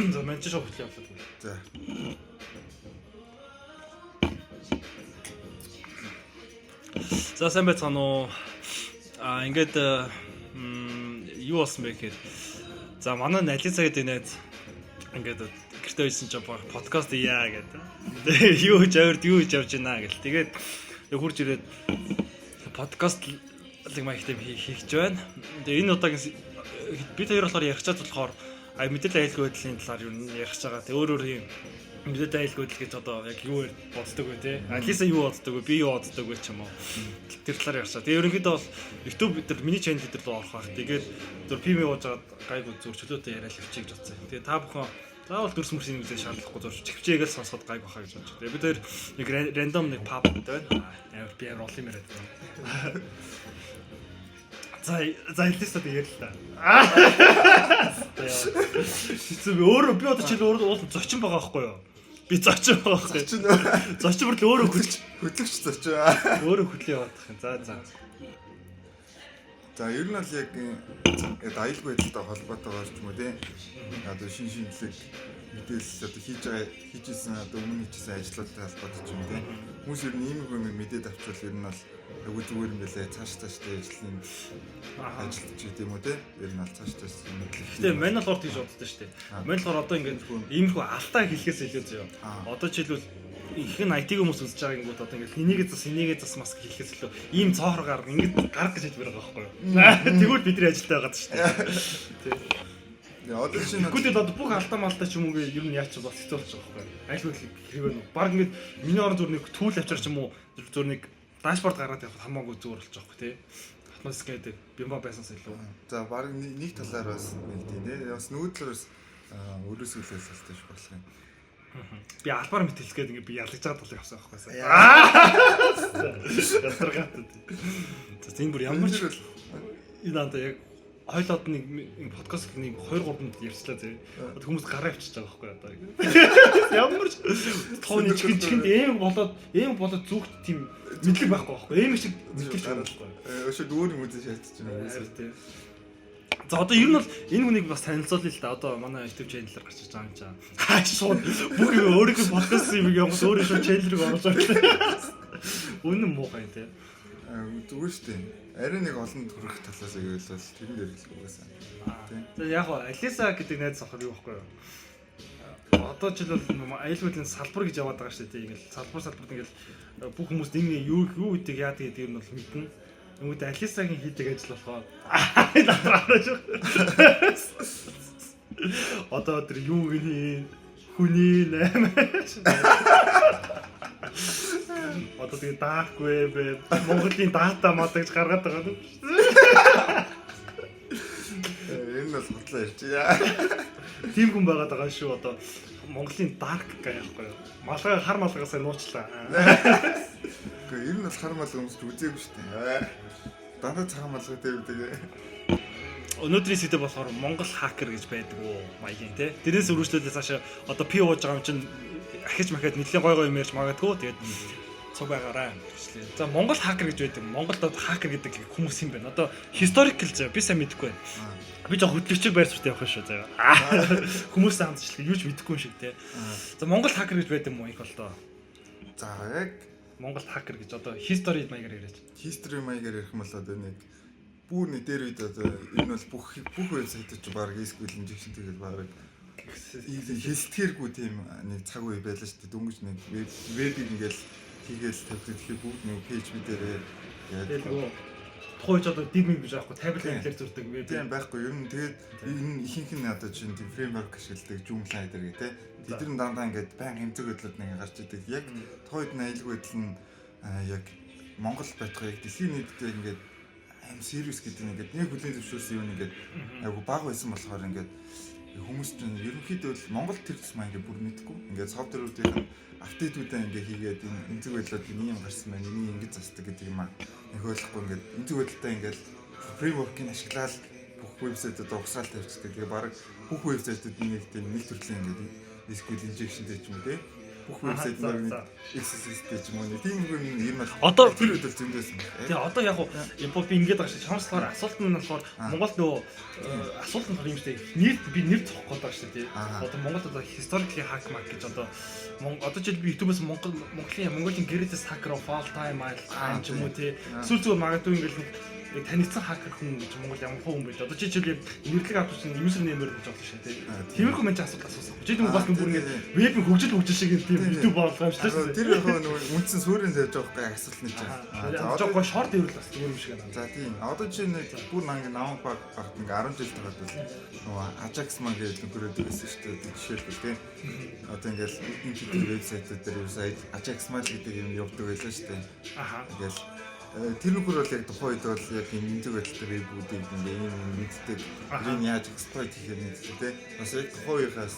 За менч шоу хөтлөө явуулаад. За. За сайн байцгаана уу. Ингээд юу болсон бэ гэхээр за манай Алиса гэдэг найз ингээд гэртээ байсан ч подкаст яа гэдэг. Юу хийж авирд юу хийж явж байна гэл. Тэгээд хурж ирээд подкастлыг маягтай хийх гэж байна. Тэгээ энэ удаагийн бид хоёр болохоор ярих чад болохоор мэдээлэл айлгүй байдлын талаар юу ярих гэж байгаа. Тэг өөр юм мэдээлэл айлгүй байдал гэж одоо яг юу боддог вэ те? Алиса юу боддог вэ? Би юу боддог вэ ч юм уу. Тэр талаар ярьсаа. Тэгээ ерөнхийдөө бол YouTube дээр миний channel дээр рүү орох байх. Тэгээд зөв пим явуулж аваад гайгүй зүр чөлөөтэй яриа л авчиг гэж бодсон. Тэгээ та бүхэн заавал дүрс мөрсийн үзэж шаардлагагүй зурч чивчээгээл сонсоход гайгүй хаа гэж бодож. Тэгээ бид хоёр нэг рандом нэг pub байна. Амар би рол юм яриад байна. За Алиса дээр ярил та. Хэцүү би өөрөө би одоо чил өөрөө зочин байгаа байхгүй юу? Би зочин байгаа байхгүй. Зочин бүр л өөрөө хөтлөгч зочин. Өөрөө хөтлөө яваадах юм. За. За ер нь бол яг аюулгүй байдалтай холбоотойгоор ч юм уу те. Одоо шинжлэх мэдээлэл одоо хийжсэн одоо өмнө хийжсэн ажлуудтай холбоотой ч юм те. Хүмүүс ер нь ийм мэдээд авчвал ер нь бол агуу зүгээр юм байлаа. Цааш тааштай ажлын ажилтж гэдэг юм уу те. Ер нь бол цааш тааш юм. Гэтэ мань болохоор тийж боддоо шүү дээ. Мань болохоор одоо ингээд иймэрхүү алтаа хэлхээс илүү зөө. Одоо жишээлбэл их нь IT хүмүүс үзэж байгаа гингүүд одоо ингээд энийг зас маск хийхээс илүү ийм цоохор гарга ингээд гарга гэж хэлж байгаа байхгүй юу. Тэгвэл бидний ажилтай байгаад шүү дээ. Тэг. Одоо чинь гүдэд одоо бүх алдаа малдаа ч юм уу ер нь яач бас хэцүү болж байгаа байхгүй юу. Айлгүй хэрэг нь баг ингээд миний орон зүр нэг түүл авчир ч юм уу зүр нэг дашборд гаргаад явах хамаагүй зүгээр болж байгаа байхгүй тий. Атмос гэдэг бимба байсанс илүү. За баг нэг талаар бас нэг тийм тий. Бас нөгөө талаас өрөөсгөлээс хэлсэн ш болох юм. Би албаар мэтэлсгээд ингээд би ялгаж байгаа тул явсан байхгүй юу. Ядаргаатай. За энэ бүр ямар ч энэ надаа яг хойлоод нэг подкаст нэг 2-3 ярьчлаа зэ. Хүмүүс гараа авчиж байгаа байхгүй одоо. Ямар ч тооны чихэнд эм болоод зүгт тийм мэдлэг байхгүй байхгүй. Эм шиг мэдлэг байгаа байхгүй. Өшөө дүүр юм үзэж шаардж байна. За одоо ер нь бол энэ хүнийг бас танилцуулъя л да. Одоо манай YouTube channel-аар гарч ирж байгаа юм чам. Шууд бүх өөрийнхөө подкаст юм явах өөрийнхөө channel-ыг оруулж байгаа. Үнэн муухай те. Зүгээр шүү дээ. Арай нэг олон төрөх талаас ивэл тэрэн дээр хэлэх угаасаа. Тэгээ яг гоо Алиса гэдэг найз сохор юу байхгүй юу? Одоо ч л аюулгүйдлийн салбар гэж яваад байгаа шүү дээ. Ингээл салбарт ингээл бүх хүмүүст энэ юу гэдэг яадаг гэдэг нь бол мэднэ. Нүгд Алисагийн хийдэг ажил болохоор надраараа шүү. Одоо тэр юу гинэ хүний 8. Одоо тэгээ dark web Монголын дата модыг гаргаад байгаа юм. Энэ бол бодлоо ярьж яа. Тим хүн байгаад байгаа шүү одоо Монголын dark гэх яахгүй юу. Малгай хар малгайсаа нуучлаа. Гэхдээ ер нь бол хар малгай өмсч үзээгүй шүү дээ. Дандаа цагаан малгай дээр үдэг. Өнөөдрийн сэдв болохоор Монгол хакер гэж байдаг уу маягийн тий. Тэрээс өргөжлөлөөс цаашаа одоо пи ууж байгаа юм чинь ахиж махад нэлийн гой юм ярьж магадгүй. Тэгээд цуг байгаараа гэжлээ. За Монгол хакер гэж байдаг. Монголд хакер гэдэг хүмүүс юм байна. Одоо historical зав би сайн мэдэхгүй байна. Би жоо хөтлөгчөг байр суртаа явах шүү заяа. Хүмүүс хамтчлаг юу ч мэдэхгүй юм шиг тий. За Монгол хакер гэж байдаг юм уу их болтоо. За яг Монгол хакер гэж одоо history маягаар яриач. History маягаар ярих юм бол одоо нэг бүр нэг дээр үед одоо энэ бол бүх вебсайтууд ч баг SQL injection тэгэл баг хэлтгэргүй тийм нэг цаг үе байлаа шүү дээ. Дөнгөж нэг вебийг ингээл хийгээл тавьдаг тэгэхээр бүгд нэг пэйж бидээрээ яг тухайч одоо димиг биш аахгүй таблет дээр зурдаг веб тийм байхгүй ер нь тэгээд энэ ихэнх нь одоо чинь тийм фреймворк ашигладаг Joomla гэдэг тий. Тэд нар дандаа ингээд баян хэмцэг байдлууд нэг гарч идэг. Яг тухайд нь аюулгүй байдал нь яг Монгол байтугай яг дэлхийн нийтэд ингээд аим сервис гэдэг нь ингээд нэг хүлээн зөвшөөрсөн юм ингээд айгу баг байсан болохоор ингээд хүмүүс чинь ерөнхийдөө л Монгол төрөлс маа ингээд бүр мэдгүй ингээд софтверуудын апдейтүүдээ ингээд хийгээд энэ энцэг байдлууд ийм гарсан байна энийг ингэж засдаг гэдэг юм аа нэг ойлгохгүй ингээд энцэг байдлаа ингээд фреймворкийг ашиглаад бүх вебсайтууд угсаал тавьчихдаг. Тэгээ баг бүх вебсайтууд нэг тийм нэг төрлийн ингээд SQL injection дээр ч юм уу те бүх вебсайт маань XSS-тэй ч юм уу тийм юм ер нь Одоо тэр үед л зөндөөсөн. Тэгээ одоо яг би ингээд байгаа шүү. Чамслахаар асуулт нь болохоор Монгол нөгөө асуулт нь юм шүү дээ. Нэр зохих гээд байгаа шүү дээ. Одоо Монгол одоо historically hack mark гэж одоо жил би YouTube-ээс Mongoлийн greatest hacker of all time ч юм уу тий. Сүүл зүгээр магадгүй ингээд танилцсан хакер хүн гэж Монгол ямар хүн бэ? Одоо чи жишээл нэрлэг авч чинь user name-ээр гэж болно шүү дээ. Тиймэрхүү мэн ч асуулт асуусан. Чи нэг бас бүр ингээд веб хөгжил шиг тийм YouTube болгоом шүү дээ. Тэр яг нөгөө үндсэн суурийн тавьж байгаа асуулт нь чинь. Одоо гоо шорт дэврэл бас зүгээр юм шиг байна. За тийм. Одоо чи нэг бүр нэг намайг багт ингээ 10 жил тагаад бол нөгөө Ajax маань гэдэг нөхөрөөд байсан шүү дээ. Жишээлбэл тийм. Одоо ингээл интернет вебсайтууд дээр вебсайт Ajax маань гэдэг юм явдаг байлаа шүү дээ. Ингээл тэр нөхөр бол яг тухайн үед бол яг энэ зэг байдалтай вебүүдийг ингээ ийм мэддэг. Энэ яаж exploit хийх юм мэддэг тийм. Бас яг тухайн үеийнхээс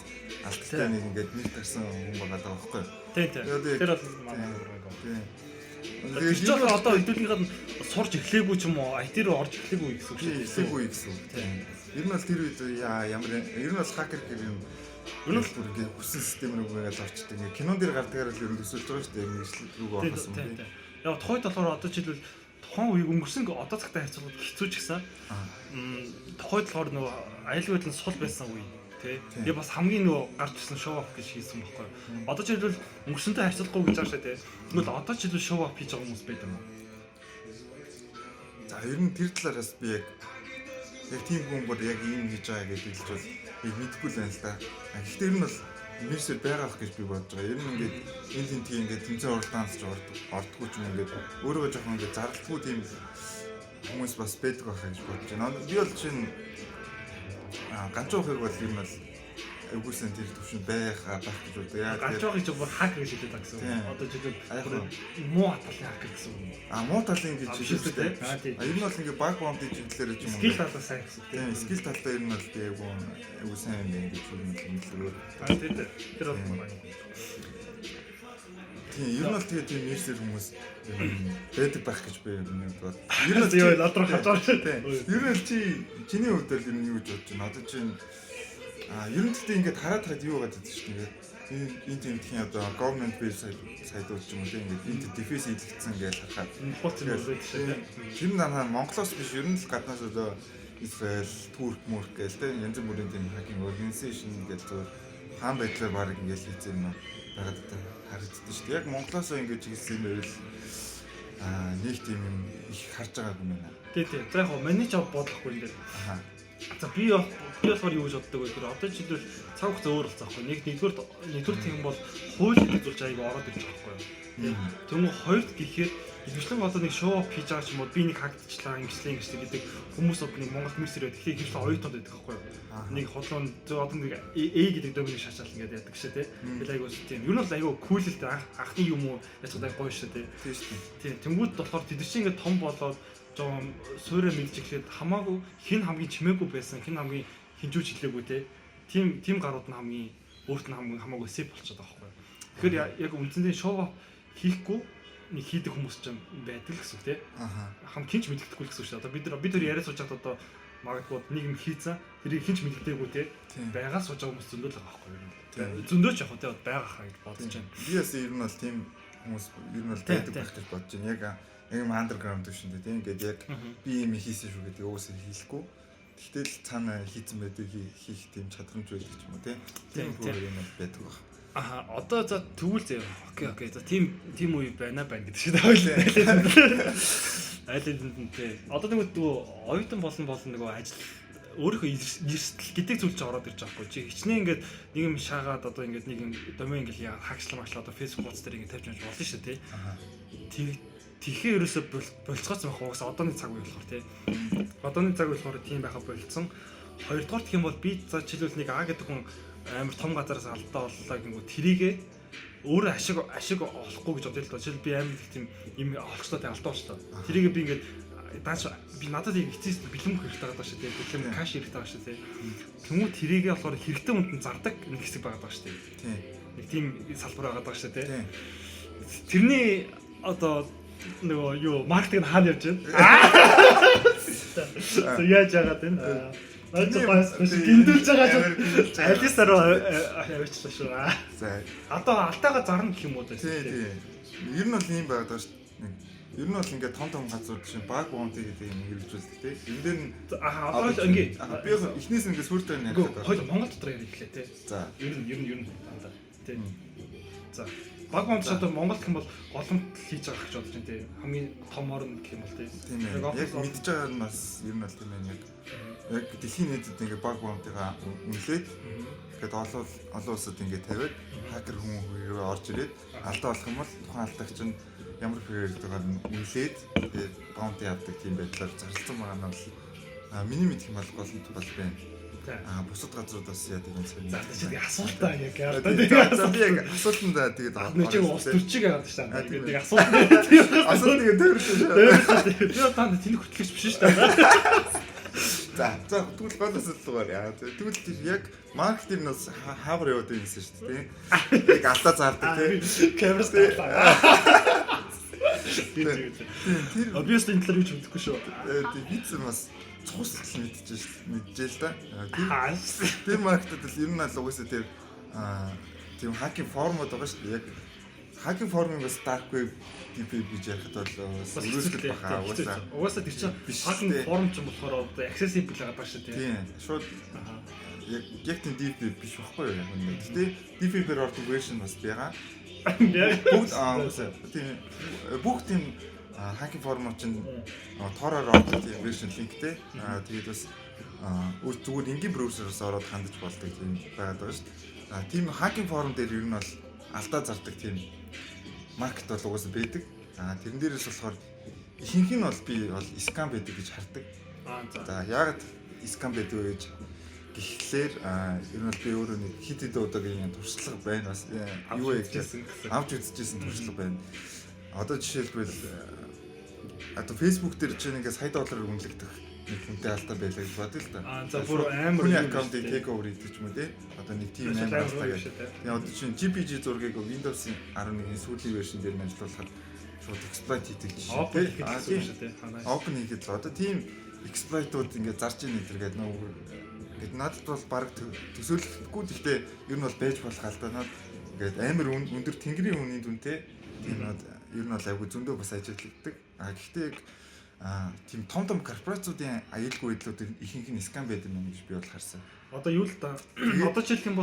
алдтай нэг ингээд нэр тарсан хүн байгаа даа байхгүй. Тийм. Тэр бол манай нэг. Тийм. Тэр ч одоо хэдүүлгийнх нь сурч эхлэегүй ч юм уу IT руу орж эхлэегүй гэсэн үг шүү дээ. Эхлэегүй гэсэн үг. Тийм. Ер нь бол тэр үед ямар ер нь бол хакер гэх юм ер нь л бүр ингээ хүссэн систем рүүгээ л орчдөг. Ингээ кинон дээр гардагаар л ер нь төсөлж байгаа шүү дээ. Нийслэл рүүгээ орох юм. Яг тухайд болохоор одоо жишээлбэл тухайн үеиг өнгөрсөн одоо цагтаа харьцуулбал хэцүү ч гэсэн тухайд болохоор нөгөө аюулгүй байдлын сул байсан үе тий. Тэгээ бас хамгийн нөгөө гарч ирсэн show off гэж хийсэн байхгүй. Одоо жишээлбэл өнгөрсөнтэй харьцуулахгүй гэж байгаа шүү дээ. Тэгвэл одоо жишээлбэл show off хийж байгаа хүмүүс байд юм уу? За ер нь тэр талаараас би яг тийм хүн бүр яг ийм хийж байгаа гэж хэлж бол би мэдэхгүй л байна л да. Гэхдээ ер нь бол нэрсээр байгаах гэж би бодож байгаа. Ер нь ингээд энэ тийм ингээд тэмцээн уралдаанч ордгоо ч юм ингээд өөрөө жоохон ингээд зарлахгүй тийм хүмүүс бас байдаг байх гэж бодож байна. Би бол чинь ганцхан ухыг бол ер нь бол үгүйсэн тэр төвшин байх гэж боддог. Яг ганцхан ухыг бүр хак гэж хэлээд байгаа гэсэн. Одоо жишээлбэл муу талын хак гэсэн үг. Муу талын гэж хэлдэг. Ер нь бол ингээд баг бомбын чиглэлээр ч юм уу. Скил талаас сайн гэсэн. Тийм, скил талаа ер нь бол би айгуу сайн юм гэж хэлмэлгүй. Тэр бол манай. Тийм, ер нь бол тэгээ тийм нэрсэр хүмүүс байдаг байх гэж би бод. Ер нь юу надруу харж байгаа шүү дээ. Ер нь чиний хувьд л юу гэж бодож байна? Одоо чинь ер нь гэхдээ ингээд хараад юу байгаа гэдэг чинь ингээд энэ тэмдгийн одоо government website сайтууд ч юм уу тийм ингээд энэ defense хийлгэсэн гэж харахад тэр нь данаа Монголоос биш ер нь л гаднаас одоо Израиль, Турк, Мөрк гэж тийм янз бүрийн тийм hacking organization гэж зөв хаан байдлаар баг ингээд хийсэн юм байгаад харагддаг шүү дээ. Яг Монголоос ингээд хийсэн юм байвал нэг тийм юм их харж байгаагүй юм байна. Тийм. За яг миний ч бодлохгүй энэ. За би болохоор юу гэж боддог вэ гэхээр одоо жишээлбэл цаг хугацаа өөр болсон аахгүй. Нэгдүгээр тийм бол хууль хэлцүүлж аяга ороод ирж байгаа байхгүй. Тэгмээ хоёрд гэхээр ихэвчлэн одоо нэг шоу хийж байгаа ч юм уу би нэг хагдчихлаа ингэслээ гэдэг хүмүүс одоо нэг Монгол мэрсэр байдаг. Тэгэхээр ихэвчлэн оюутнууд байдаг байхгүй. Нэг хотлон одоо нэг A гэдэг домыг шашаал ингээд яадаг шээ тий. Тэгэл айгуу тийм. Юу нь бол айгуу кул л дээ анхны юм уу яцгадаг гоё шээ тий. Тийм. Тэнгүүд болохоор тэд чинь ингээд том болоод жоон суурэ мэдж эхлээд хамаагүй хэн хамгийн чимээгүй байсан хэн хамгийн хинжүүж хэлээгүй те тим гарууд нь хамгийн өөрт нь хамаагүй сэп болчиход байгаа байхгүй. Тэгэхээр яг үндсэндээ шоу хийхгүй нэг хийдэг хүмүүс ч юм байдаг гэсэн үг те. Хам хинч мэддэггүй гэсэн үг шүү. Одоо бид нар яриа сууж хаад одоо магадгүй нэг юм хийцэн тэрийг хинч мэддэггүй те. Байгаад сууж байгаа хүмүүс зөндөө л байгаа байхгүй. Зөндөө ч яг те байгаа хаа гэж бодож байна. Би бас ер нь бол тийм хүмүүс ер нь бол байдаг байх гэж бодож байна. Яг юм андерграунд төвшөндөө тийм ингээд яг би юм хийсэн шүү гэдэг уусаа хийхгүй. Тэгтэл цаана хийцэн байдаг хийх тийм чадамж байдаг ч юм уу тийм юм байдаг баг. Одоо за тэгвэл зөө. Окей. За тийм үе байна гэдэг шиг таавал. Айлын тий. Одоо нэг оюутан болно нөгөө ажил өөрийнхөө эрсдэл гэдэг зүйл ч ороод ирж байгаа хгүй. Чи хичнээн ингээд нэг юм шаагаад одоо ингээд нэг юм домен ингээд хаагчлаа одоо Facebook хуудас дээр ингээд тавьж болж болно шүү тий. Тэгэхээр ерөөсө болцгооц байх уусаа одооны цаг үе болохоор тий. Одооны цаг үе болохоор тийм байха болцсон. Хоёрдугаар гэх юм бол би за жишээлбэл нэг А гэдэг хүн амар том газараас алдаа боллоо гингүү тэрийгээ өөрөө ашиг олохгүй гэж бодъё л доо. Жишээл би амар их тийм юм олохтой алдаа болчлоо. Тэрийгээ би ингээд дааш би надад яг эцэс бэлэм хэрэгтэй байгаа шүү дээ. Бэлэм каш хэрэгтэй байгаа шүү дээ. Тэмүүл тэрийгээ болохоор хэрэгтэй хүнд зардаг нэг хэсэг байгаа шүү дээ. Тийм. Нэг тийм салбар байгаа шүү дээ. Тэрний одоо нөгөө юу маркетинг хаана явж байна? Яаж яагаад вэ? гиндүүлж байгаа ч алисаар авчихлаа шүү. За. Одоо алтайгаа зарна гэх юм уу дээ. Тийм. Ер нь бол ийм байгаад байна шүү дээ. Ер нь бол ингээд том газар жишээ баг боонти гэдэг юм хэрэгжүүлдэг тийм. Энд дээр нь одоо л ингээд би эхнээс нь ингээд сүртэй байна яг. Хоёул Монгол дотор ярихлаа тийм. За. Ер нь дандаа тийм. За. Баг боонти одоо Монгол гэх юм бол голомт хийж байгаа гэж бодож байна тийм. Хамгийн томор нь гэх юм бол тийм. Яг мэдж байгаа нь бас ер нь бол тийм байна яг дэлхийн нийтэд ингээд баг боонтигаа үнэлээд ингээд олон улсад ингээд тавиад хакер хүмүүс орж ирээд алдаа болох юм бол тухайн алдагч нь ямар хэрэгтэйгээр нь үнэлээд тэгээд баунти авдаг тийм байдлаар зарласан байгаа нь бол миний мэдх юм бол голомт бол байна. Бусад газруудаас яа гэдэг юм сайн. За тэгээд асуултаа яг яардаг. Тэгээд яг асуултандаа тэгээд нэг ус төрчиг яагаад шүү дээ. Тэгээд асуулт. Асуулт тэгээд төвөрсөн шүү. Би танд тэнэг хөтлөгч биш шүү дээ. За тэгвэл гол асуудал байна. Тэгвэл яг маркетинг нь хаагар яваад байсан шүү дээ. Яг алдаа зардаг тийм. Камерас таа. Obviously энэ талаар юу ч мэдэхгүй шүү. Тийм биз бас цус мэдчихэж л да. Тэр маркетинг л ер нь л угаасаа тийм хакинг формод байгаа шүү дээ. Яг хакинг формыг бас dark web гэж ярихад бол өрөөсгөл баха угаасаа тэр чинь хакинг форм ч юм болохоор одоо accessible байгаа даа шүү тийм. Шууд яг тийм deep биш байхгүй юу яг үнэ. Гэтэ deep-ээр ордог version бас байгаа. Бүгд тийм хакинг форм чинь тоороор ордог тийм version linkтэй. Тэгээд бас зүгээр энгийн браузероос ороод хандаж болдог тийм байгаад байгаа шүү дээ. Тийм хакинг форм дээр ер нь бол алдаа зардаг тийм маркет бол угаасаа байдаг. Тэрэн дээрээс болохоор ихэнх нь бол би бол скам байдаг гэж хардаг. За яагаад скам байдаг вэ гэж гэхлээр ер нь би өөрөө нэг хит хит удаагийн туршлага байна бас юу вэ гэж авч үзчихсэн туршлага байна. Одоо жишээлбэл одоо Facebook дээр чинь ингээд сая доллараар үнэлэгдэх нэг хүнтэй алдаа байлаа гэж бодъё л да. За бүр амар хүний аккаунтыг take over хийдэг юм үү те. Одоо нэг team амар алдаа гэж. Тэгээ одоо чинь GPG зургийг Windows 11-ийн сүүлийн version дээр нь ажиллуулахад шууд exploit хийдэг жишээ те. Open хийхэд л одоо team exploit-ууд ингээд зарж ийн энэ гэдэг ингээд надад бол баг төсөөлөхгүй гэхдээ ер нь бол байж болох алдаа над ингээд амар өндөр тэнгэрийн үнийн дүнтэй тийм ер нь бол айгүй зөндөө бас ажиллагддаг. Гэхдээ яг тийм том корпорациудын аюулгүй байдлууд ихэнх нь скам байдаг юм гэж би бол харсан. Одоо юу л да. Одоо жишээлх юм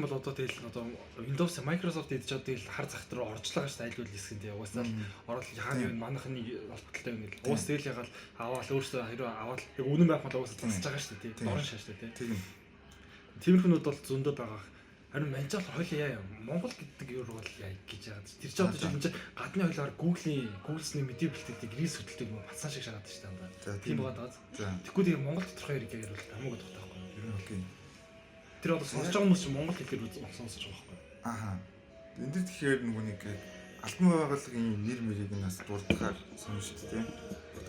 бол одоо тэгэл одоо Windows Microsoft идэж одоо тэгэл хар захт руу орчлоо гэж айлгүй хэсэг дээ. Угаасаа орол хаана юм манайхны олботлтой юм гэл. Уус тэгэл ягаал аваад өөрсдөө хариу аваад яг үнэн байх бол угаасаа засаж байгаа шүү дээ тий. Дорн шааш дээ тий. Тиймэрхүүнүүд бол зөндөө байгаа. Харин маньчаал хоёлаа яа Монгол гэдэг юу бол яа гэж яагаад тэр чинь одоо жишээ нь гадны хоёлоор Google-ийн медиа бэлтгэдэг рис хөтэлдэг юм бацаа шиг шагаад шүү дээ. Тийм байгаа даа. Тэгэхгүй тийм Монгол доторх хоёрыг ярил хамаагүй тогтоохгүй. Ер нь окей. Тэр одоо сонсож байгаа хүмүүс чинь Монгол хэлээр сонсож байгаа байхгүй. Энд дэр тэгэхээр нөгөө нэг альбом байгууллагын нэр мэрийг нь бас дурдахаар сонирч дээ.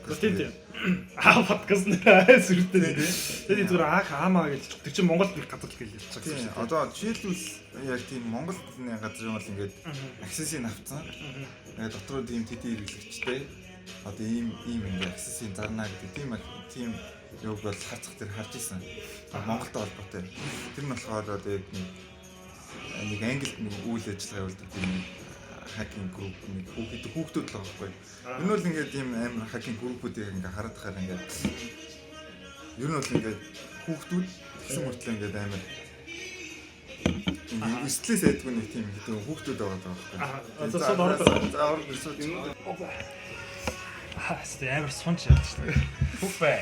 Тийм. Подкаст нэр сүртэй. Тэгээд зүгээр хаамаа гэж тэр чинь Монгол нэг газар л гэж ярьж байгаа юм шиг. Одоо жишээлбэл яг тийм Монголны газар бол ингээд access-ийг авцсан. Дотроо тийм тэдий хэрэглэгчтэй. Одоо ийм ингээд access-ийг зарна гэдэг тийм юуг бол харцах дээр харж ирсэн. Монголтой холбоотой. Тэр нь болохоор одоо яг нэг англид нэг үйл ажиллагаа явуулдаг тийм хакинг групп нэг хүүхдүүд л байгаа байхгүй. Энэ бол ингээд ийм амар хакинг группүүдийг ингээд харагдахаар ингээд ер нь бол ингээд хүүхдүүд тэгсэн мөртлөө ингээд амар ингээд стресс айдгүй нэг тийм хэдэн хүүхдүүд байгаа байхгүй. За ороод ирсэн юм. Амар сунч яадаг шүү дээ. Хүүхбай.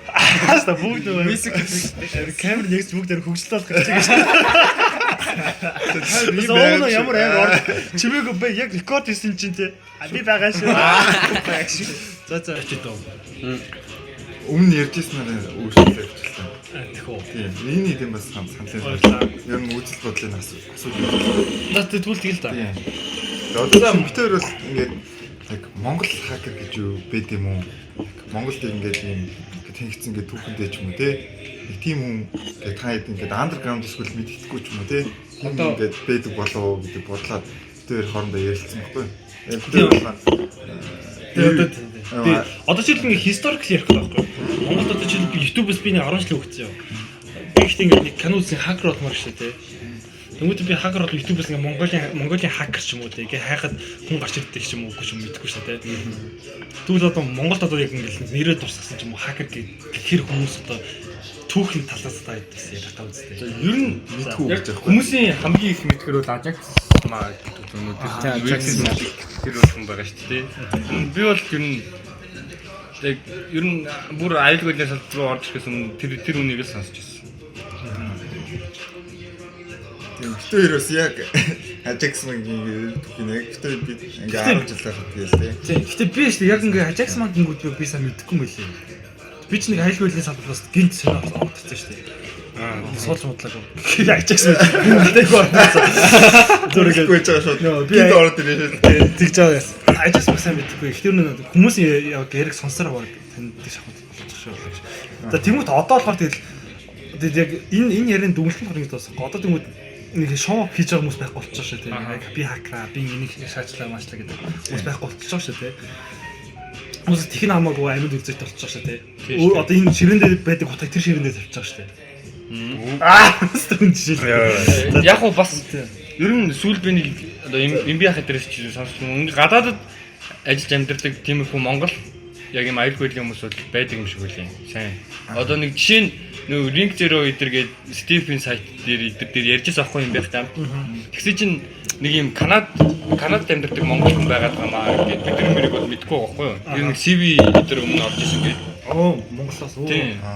Хаста бүгд нөгөө камер нэгж бүгдээр хөгжлөөлөх гэж байгаа. Тэр ямар амар чимээгүй бай яг рекорд хийсэн чинь те. Би байгаа шүү. За очидоо. Өмнө ярьжсэн нараа өөрчлөлт авчихсан. Тэхүү. Тийм. Миний хэдэн бас саналаа. Ер нь үзэл бодлын асуудал. Наад тэгвэл тэгэл та. Тийм. Одоо мөхтөр бол ингээд яг Монгол хакер гэж юу байд юм уу? Монголд ингээд ийм тэнгицэн ингээд түүхэндээ ч юм уу те. Нэг тийм хүн ингээд та хэд ингээд андерграунд эсвэл мэддэхгүй ч юм уу те. Тийм ингээд байдаг болоо гэдэг бодлоод тэр хоорондоо ярилцсан байхгүй. Тэр Би одоо ч ингэ historical ярих байхгүй. Монголд одоо ч YouTube-с би нэг 10 жил өгсөн юм. Би ихтэй ингэ нэг кино үзсэн хакер болмоор шүү дээ. Тэгмээд би хакер бол YouTube-с ингэ Монголын хакер ч юм уу те. Ингээ хайхад хүн гарч ирдэг ч юм уу үгүй ч юм мэдэхгүй шүү дээ. Тэгвэл одоо Монголд одоо яг ингэ нэрээ дурсгасан ч юм уу хакер гэх хэр хүмүүс одоо түүхэн талаас та гэдэгс ярих таа үстэй. Ер нь мэдгүй гэж байна. Хүмүүсийн хамгийн их мэдхэр бол Ajax маа гэдэг юм уу. Тэр бол хүн байгаа шүү дээ. Би бол ер нь бүр аюулгүй салбар руу орж ирэхээс өмнө тэр үнийг л сонсч байсан. Гэтэ ерөөс яг Ajax мгийн түүхийг гэтэ би ингээ 10 жил байхад гээл тийм. Гэтэ би шүү дээ яг ингээ Ajax мангууд би сайн мэдэхгүй юм байлээ. Би ч нэг аюулгүйлийн салбараас гинт сонирхол орчихсон шүү дээ. Суулж модлаагүй. Ajax мангтай гоорносоо. Зүрхээ байж байгаа шууд. Би ороод ирээ. Тэгж байгаа юм. Ajax маг сайн мэдэхгүй. Ихтер нь хүмүүс яг яриг сонсороо баг танд шахах болчихсон шүү. За тэгмэт одоо болохоор тэгэл яг энэ ярийн дүнлэх хэрэг тосох. Одоо тэгмэт нэг шоу хийж байгаа хүмүүс байхгүй болчихсон шүү дээ. Яг би хакра, би энийг шаачлаа маачлаа гэдэг хүмүүс байхгүй болчихсон шүү дээ. Хүмүүс тэхин хамаагүй амьд үзэж болчихсон шүү дээ. Одоо энэ ширэн дээр байдаг хотыг тэр ширэн дээр тавьчих байгаа шүү дээ. Стэн жишээ. Яг уу бас ер нь сүүл би нэг одоо имби хахад дээрс чи сонсч юм. Гадаадд ажиллаж амьдардаг тиймэрхүү Монгол яг юм аюулгүйлийн хүмүүс бол байдаг юм шиг үлээ. Сайн. Одоо нэг жишээ нь нөө Ring Zero эдэргээд Стивен сайт дээр ярьжсэн аахгүй юм байх таа. Тэгсэн чинь нэг юм Канадад амьдардаг монгол хүн байгаад гамаа гэдэг бид нэрийг бол мэдэхгүй байхгүй юу. Тэр нэг CV эдэр өмнө орж исэн гэдэг. Монголоос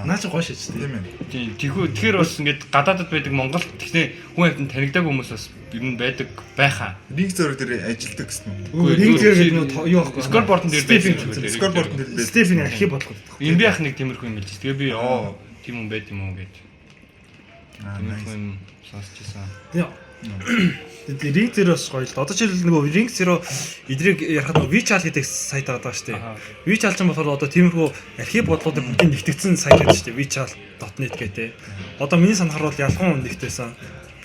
наа чи гоё шиж тийм ээ. Тийм. Тэгэхээр бас ингээд гадаадд байдаг Монгол тэгснэ хүн амьтанд танигдаг хүмүүс бас ер нь байдаг байхаа. Ring Zero дээр ажилладаг гэсэн үү? Ring Zero гэдэг нь юу аахгүй. Scoreboard дээр байсан юм шиг. Scoreboard дээр байсан. Стефен архив болгох. Энд би ах нэг тиймэрхүү юм л ч. Тэгээ би тийм юм байт юм уу гэж. Тиймэрхүү сонсчихсан. Тэгээ Ring Zero-с гоё л. Одоо ч нөгөө Ring Zero эдрийг ярахад нөгөө WeChat гэдэг сайт байгаа шүү дээ. WeChat ч юм болохоор одоо тиймэрхүү архив бодлуудыг бүгд нэгтгэсэн сайт байдаг шүү дээ. WeChat.net гэдэг. Одоо миний санахаар бол ялхан нэгтээсэн.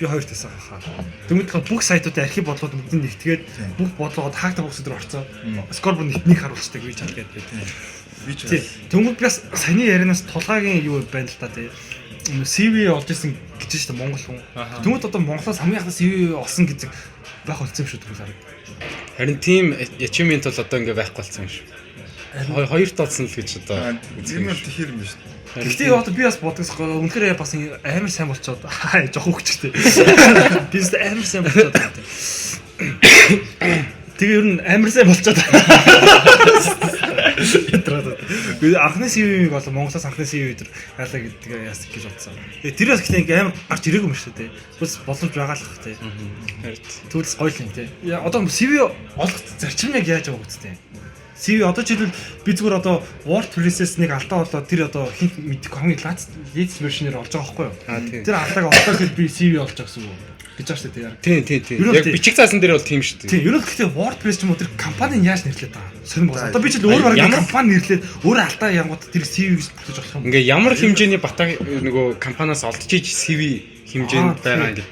Би хоёр тайсан хаа. Тэгмэд бүх сайтуудын архив бодлууд бүгд нэгтгээд бүх бодлогод хактер бокс дээр орцоо. Scoreboard нэтнийг харуулцдаг WeChat гэдэг. Тэгмэд би бас саяны ярианаас тулгаагийн юу байна л та тий. CV олж исэн гэж шүү дээ Монгол хүн. Тэгмэд одоо Монголоос хамгийн анхны CV олсон гэдэг байх болсон юм шүү дээ. Харин тийм achievement бол одоо ингээ байхгүй болсон юм шүү. Хоёр тооцсон л гэж одоо тийм л тэгэхээр юм шүү. Гэхдээ одоо би бас бодгосгоо үнэхээр бас амар сайн болцоод жоох хөвчтэй. Би зөв амар сайн болцоод. Тэгээ ер нь амар сайн болцоод. Анхны CV-г бол Монголоос анхны CV дээр яалаа гэдэг яас гэж бодсон. Тэрээс гэхдээ ингээ амар гарч ирээгүй юм шүү дээ. Бас боломж байгаа л хах тий. Түүнээс гоё л юм тий. Одоо CV олох зарчим яг яаж байгаа үстэй. CV одоо жишээлбэл би зүгээр одоо WordPress-ээс нэг алдаа болоод тэр одоо хинт мэдэх хамгийн latest version-ээр олж байгаа байхгүй юу? Тэр алдааг олоход гэхэд би CV олж байгаа гэсэн үг гэж байгаа шүү дээ. Тийм. Яг бичих заасан дээр бол тийм шүү дээ. Тийм. Ерөнхийдөө гэхдээ WordPress ч юм уу тэр компанийн яаж нэрлээд байгаа. Сонирм байна. Одоо би ч өөр бараг компани нэрлээд өөр алдаа янгууд тэр CV гэж бүтээж болох юм. Ингээ ямар хэмжээний батаг нөгөө компаниас олдчихж CV хэмжээнд байгаа ингээд.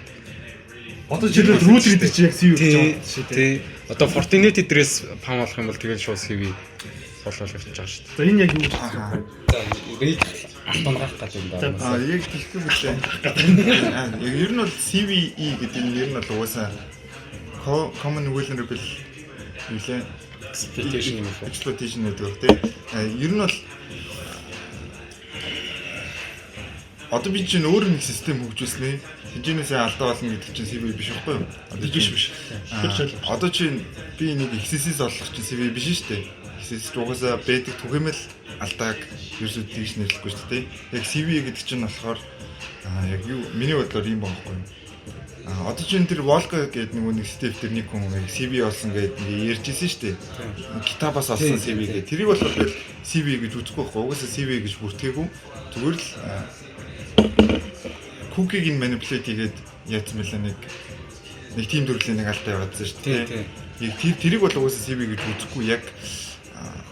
Одоо жишээлбэл router гэдэг чинь яг CV гэж байна шүү дээ. Одоо Fortinet эдрээс пам болох юм бол тэгэл шууд CV болол явчих жаа шүү дээ. За энэ яг юу? Read алтангаах гэдэг юм даа. Яг хэлэхгүй билээ. Ер нь бол CVE гэдэг нь ер нь бол угаасаа common vulnerable үлээ exploitation гэдэг тийм. Ер нь бол одоо би чинь өөр нэг систем хөгжүүлснэ. Хинжээс алдаа болно гэдэг чинь CV биш байхгүй юу? Биш. Одоо чинь би нэг XSS олох чинь CV биш шүү дээ. XSS угаасаа бэдэг түгээмэл алдааг ерөөсөө тэгж нэрлэхгүй шүү дээ. Яг CV гэдэг чинь болохоор яг юу миний бодлоор юм байхгүй юу? Одоо чинь тэр Volga гэдэг нэг степ тэр нэг хүн CV олсон гэдэг ярьжсэн шүү дээ. Гитабаас олсон CV гэдэг. Тэрийг болохоор CV гэж үзэхгүй байхгүй. Угаасаа CV гэж бүртгээгүй. Зүгээр л cookie-ийг manipulate хийгээд яатсан мэлээ нэг team төрлийн нэг алдаа яваадсан шүү дээ. Яг тэрийг бол угаасаа CV гэж үзэхгүй яг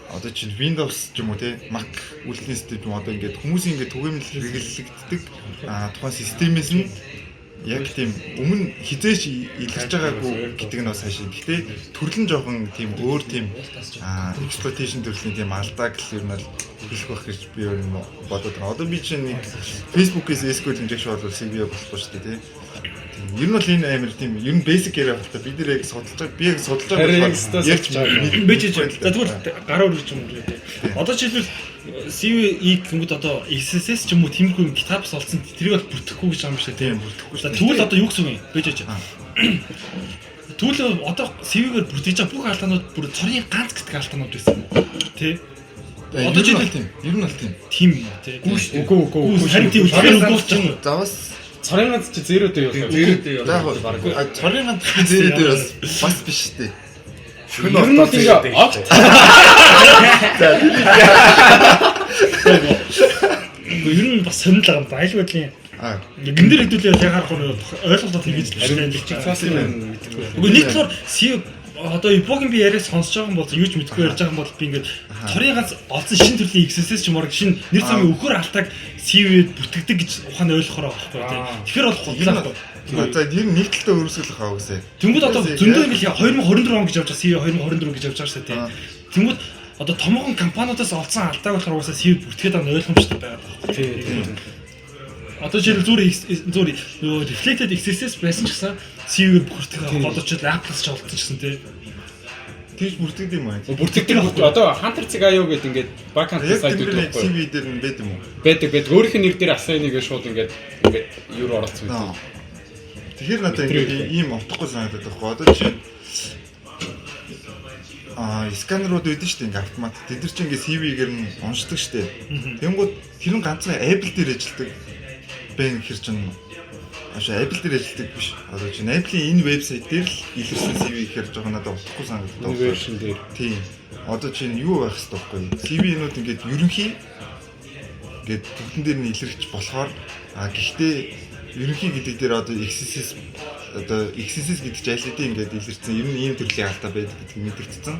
одоо чинь Windows ч юм уу те Mac үйлдвэрийн систем юм одоо ингээд хүмүүсийн ингээд түгээмэл хэрэглэгддэг тухайн системээс нь яг тийм өмнө хизээш илэрч байгаагүй гэдэг нь бас хаашаа. Гэхдээ төрлөн жоохон тийм өөр тийм exploitation төрлийн тийм алдааг л ер нь хэлэх байх гэж би ер нь бодоод байна. Одоо би чинь нэг Facebook-ээс SQL injection болвол CV болохгүй шүү дээ, тийм. Ер нь бол энэ амар тийм ер нь basic area болтой. Бид нэр яг судалж байгаа ярьж байгаа. Бэж. За тэгвэл гараа өргөж юм уу тий. Одоо жишээлбэл CV-ийг гэмэд одоо XSS ч юм уу тиймэрхүү гитабс олсон тэрийг бол бүртгэхгүй гэж байгаа юм шиг тийм бүртгэхгүй. Тэгвэл одоо юу гэсэн үг юм? Бэж. Тэгвэл одоо CV-гээр бүртгэж байгаа бүх алдаанууд бүр цорын ганц гэдэг алдаанууд байсан. Тий. Одоо жишээлбэл тийм. Ер нь бол тийм. Тийм тий. Үгүй. Харин тийм үгүй ч юм. Завас цорын ганц чи 0 дээр явуулсан. 0 дээр явуулсан. Яг цорын ганц 0 дээр бас биш дээ. Ер нь бол ингээ огт. Ер нь бас сонирхол байгаа юм да. Аль байдлын гин дээр хэдүүлээ яг харахгүй ойлголтод хийж л байна. Үгүй нэг талаар CV одоо ипогийн би яриаг сонсож байгаа юм бол юу ч мэдэхгүй ярьж байгаа юм бол би ингээд цорын ганц олсон шинэ төрлийн XSS ч юм уу шинэ нэр замын өхөр алтааг CV-д бүтгэдэг гэж ухаан ойлгохоор байгаа байхгүй тийм. Тэгэхээр бол худлаа. За ер нь нэг талдаа өрсгөл хаа үсэ. Тэнгүүд одоо зөндөө ингээл 2024 он гэж явж байгаа CV 2024 гэж явж байгаа шүү дээ. Тэнгүүд одоо томоохон компаниудаас олсон алдааг болохоор уусаа CV бүртгээд байгаа ойлгомжтой байгаад байна. Тийм. Одоо жишээл зүгээр нөгөө reflected XSS байсан ч гэсэн CV-гээр бүртгэх боловч Apple-с ч олдсон ч гэсэн тийм. Тэгж бүртгэдэг юм аа. Бүртгэдэг одоо Hunter Zig IO гэдэг ингээд backend сайт үүдтэй байхгүй. CV дээр нь байд юм уу? Байдаг. Өөрийнх нь нэр дээр assign-ыг шууд ингээд юу оролцсон үү. Тэгэхээр надад ингээд ийм утгагүй санагдаад байхгүй. Одоо чинь сканерууд үүдэн шүү дээ ингээд автомат. Тэд нар чинь ингээд CV-гээр нь уншдаг шүү дээ. Тэнгүүд тэр нь ганцхан Apple дээр ажилладаг байна гэхэр чинь Apple дээр ажилладаг биш. Одоо чинь Apple-ийн энэ вебсайт дээр л илэрсэн CV гэхээр жоохон надад утгагүй санагдаад байна. Version дээр. Тийм. Одоо чинь юу байх хэрэгтэй байхгүй. CV-нүүд ингээд ерөнхий ингээд бүгдэн дээр нь илэрч болохоор гэхдээ ерөнхий гэдэг дээр одоо XSS гэдэг чинь аль хэдийн ингээд илэрсэн ер нь ийм төрлийн алдаа байдаг гэдгийг мэдэгдсэн.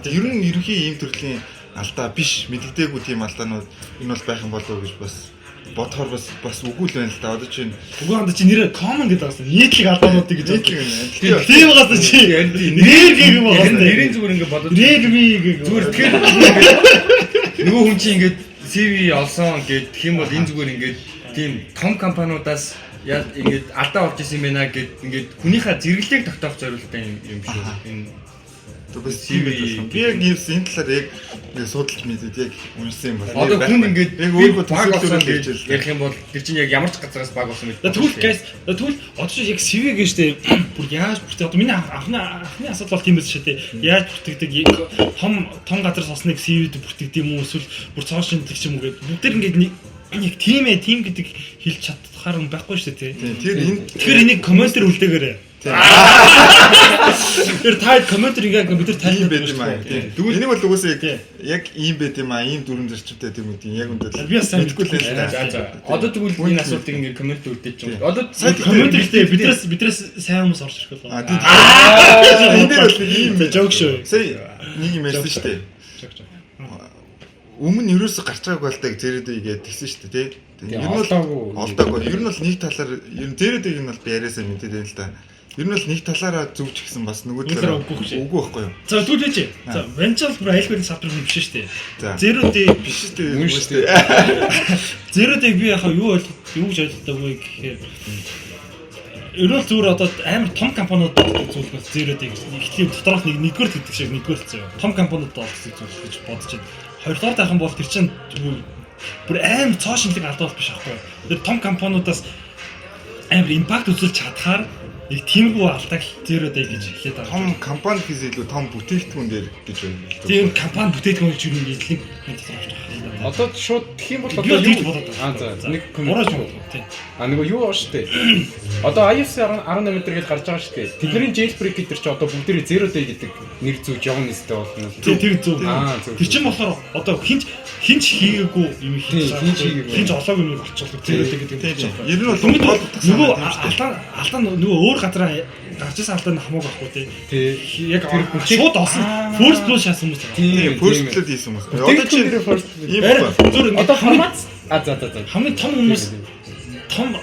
Ер нь ерөнхий ийм төрлийн алдаа биш мэдэгдээгүй тийм алдаанууд энэ бол байх юм болов уу гэж бас бодохоор бас үгүй л байна л да. Одоо чинь угаанда чи нэрээ common гэдэг байна. Нийтлэг алдаануудыг гэж байна. Тийм байгаас чи нэр гэх юм байна. Нэрийн зүгээр ингээд бодож зүгээр тэгэхээр нөгөө хүн чинь ингээд CV олсон гэх юм бол энэ зүгээр ингээд тийм том компаниудаас яг ингээд алдаа болж исэн юм байна гэд ингээд хүнийхээ зэрэглээг тогтоох зорилготой юм шүү. Энэ бас CV би яг энэ талаар яг судалж мэдээд яг уншсан юм байна. Одоо хүн ингээд яг өөрөө төсөөлөл хийж ярих юм бол тэр чинь яг ямар ч газраас баг болсон мэт. Тэгвэл одоо чи яг CV гэж штэ бүр яаж бүртээ одоо миний анхны асуудал бол тийм байсан шүү дээ. Яаж бүртгэдэг том газраас осныг CV-д бүртгэдэг юм уу эсвэл бүр цоо шинжлэх юм уу гэдэг бүгд ингээд яг тийм гэдэг хэлж чадхаар юм байхгүй шүү дээ тий. Тэгэхээр энийг комментээр үлдээгээрэй. Тэр тайд комментэр ингээд бид нар тайлбар байд юм аа. Тэгвэл энийг бол угсаа яг ийм байд юм аа. Ийм дүрм зарчимтай тийм үү. Яг үндэл би сайн мэдгүй л байна. За. Одоо тэгвэл энэ асуултыг ингээд коммент үлдээж чинь. Одоо комментэр ихтэй бидрээс сайн хүмүүс орж ирэх болов. Энэ дээр бол ийм жок шүү. Сая нэг юм ярьсан шүү дээ. Өмнө ерөөсө гарч байгаагүй л даг зэрэдээ тэгсэн шүү дээ тий. Ер нь бол олдоогүй. Ер нь бол нэг талаар ер нь зэрэдэг нь бол би яриасаа мэдээд байна л да. Ер нь бол нэг талаараа зүвч гисэн бас нөгөө талаараа үгүй байхгүй юу. За түлээч. За venture бүр айлгын савдрын юм биш шүү дээ. Зэрэдээ биш шүү дээ. Зэрэдээ би яхаа юу гэж ойлгодоогүй гэхээр ер нь зүгээр одоо амар том компаниуд зүйлээс зэрэдээ ихтгэл доторх нэгдүгээр гэдэг шиг нэгдүгээр л заяа. Том компаниуд олсон зүйл гэж бодож байна. Хоёрдугаар дахин бол тэр чинь бүр амар цоо шинжлэх алдаа биш аахгүй. Тэр том компаниудаас амар импакт үзүүлж чадхаар нэг тиймгүй алдааг зero day гэж хэлээд байгаа. Том компани гэхээс илүү том бүтээгдэхүүн дээр гэж байна. Тийм компани бүтээгдэхүүн гэж юу нийтлэг мэдээж байна. Одоо шууд тэх юм бол одоо юу бодоод за нэг коммент тийм. Нөгөө юу аа штэ. Одоо iOS 18 дээр гэж гарч байгаа штэ. Тэдний jailbreak гэдэг чинь одоо бүгдээрээ zero day гэдэг нэр зүүж явна нэстэй болно. Тэр зөв. Тэр чинь болохоор одоо хинч хийгээгүй юм хинч олоогүй юм болчихлоо zero day гэдэг юм. Ер нь бол нөгөө алдаа нөгөө өөр газараа гарч ирсэн алдаа хамаагүй байхгүй тий. Яг шууд олсон first blow шаасан хүмүүс. Тийм first blow хийсэн хүмүүс. Одоо чинь зүгээр одоо формат хамгийн том хүмүүс том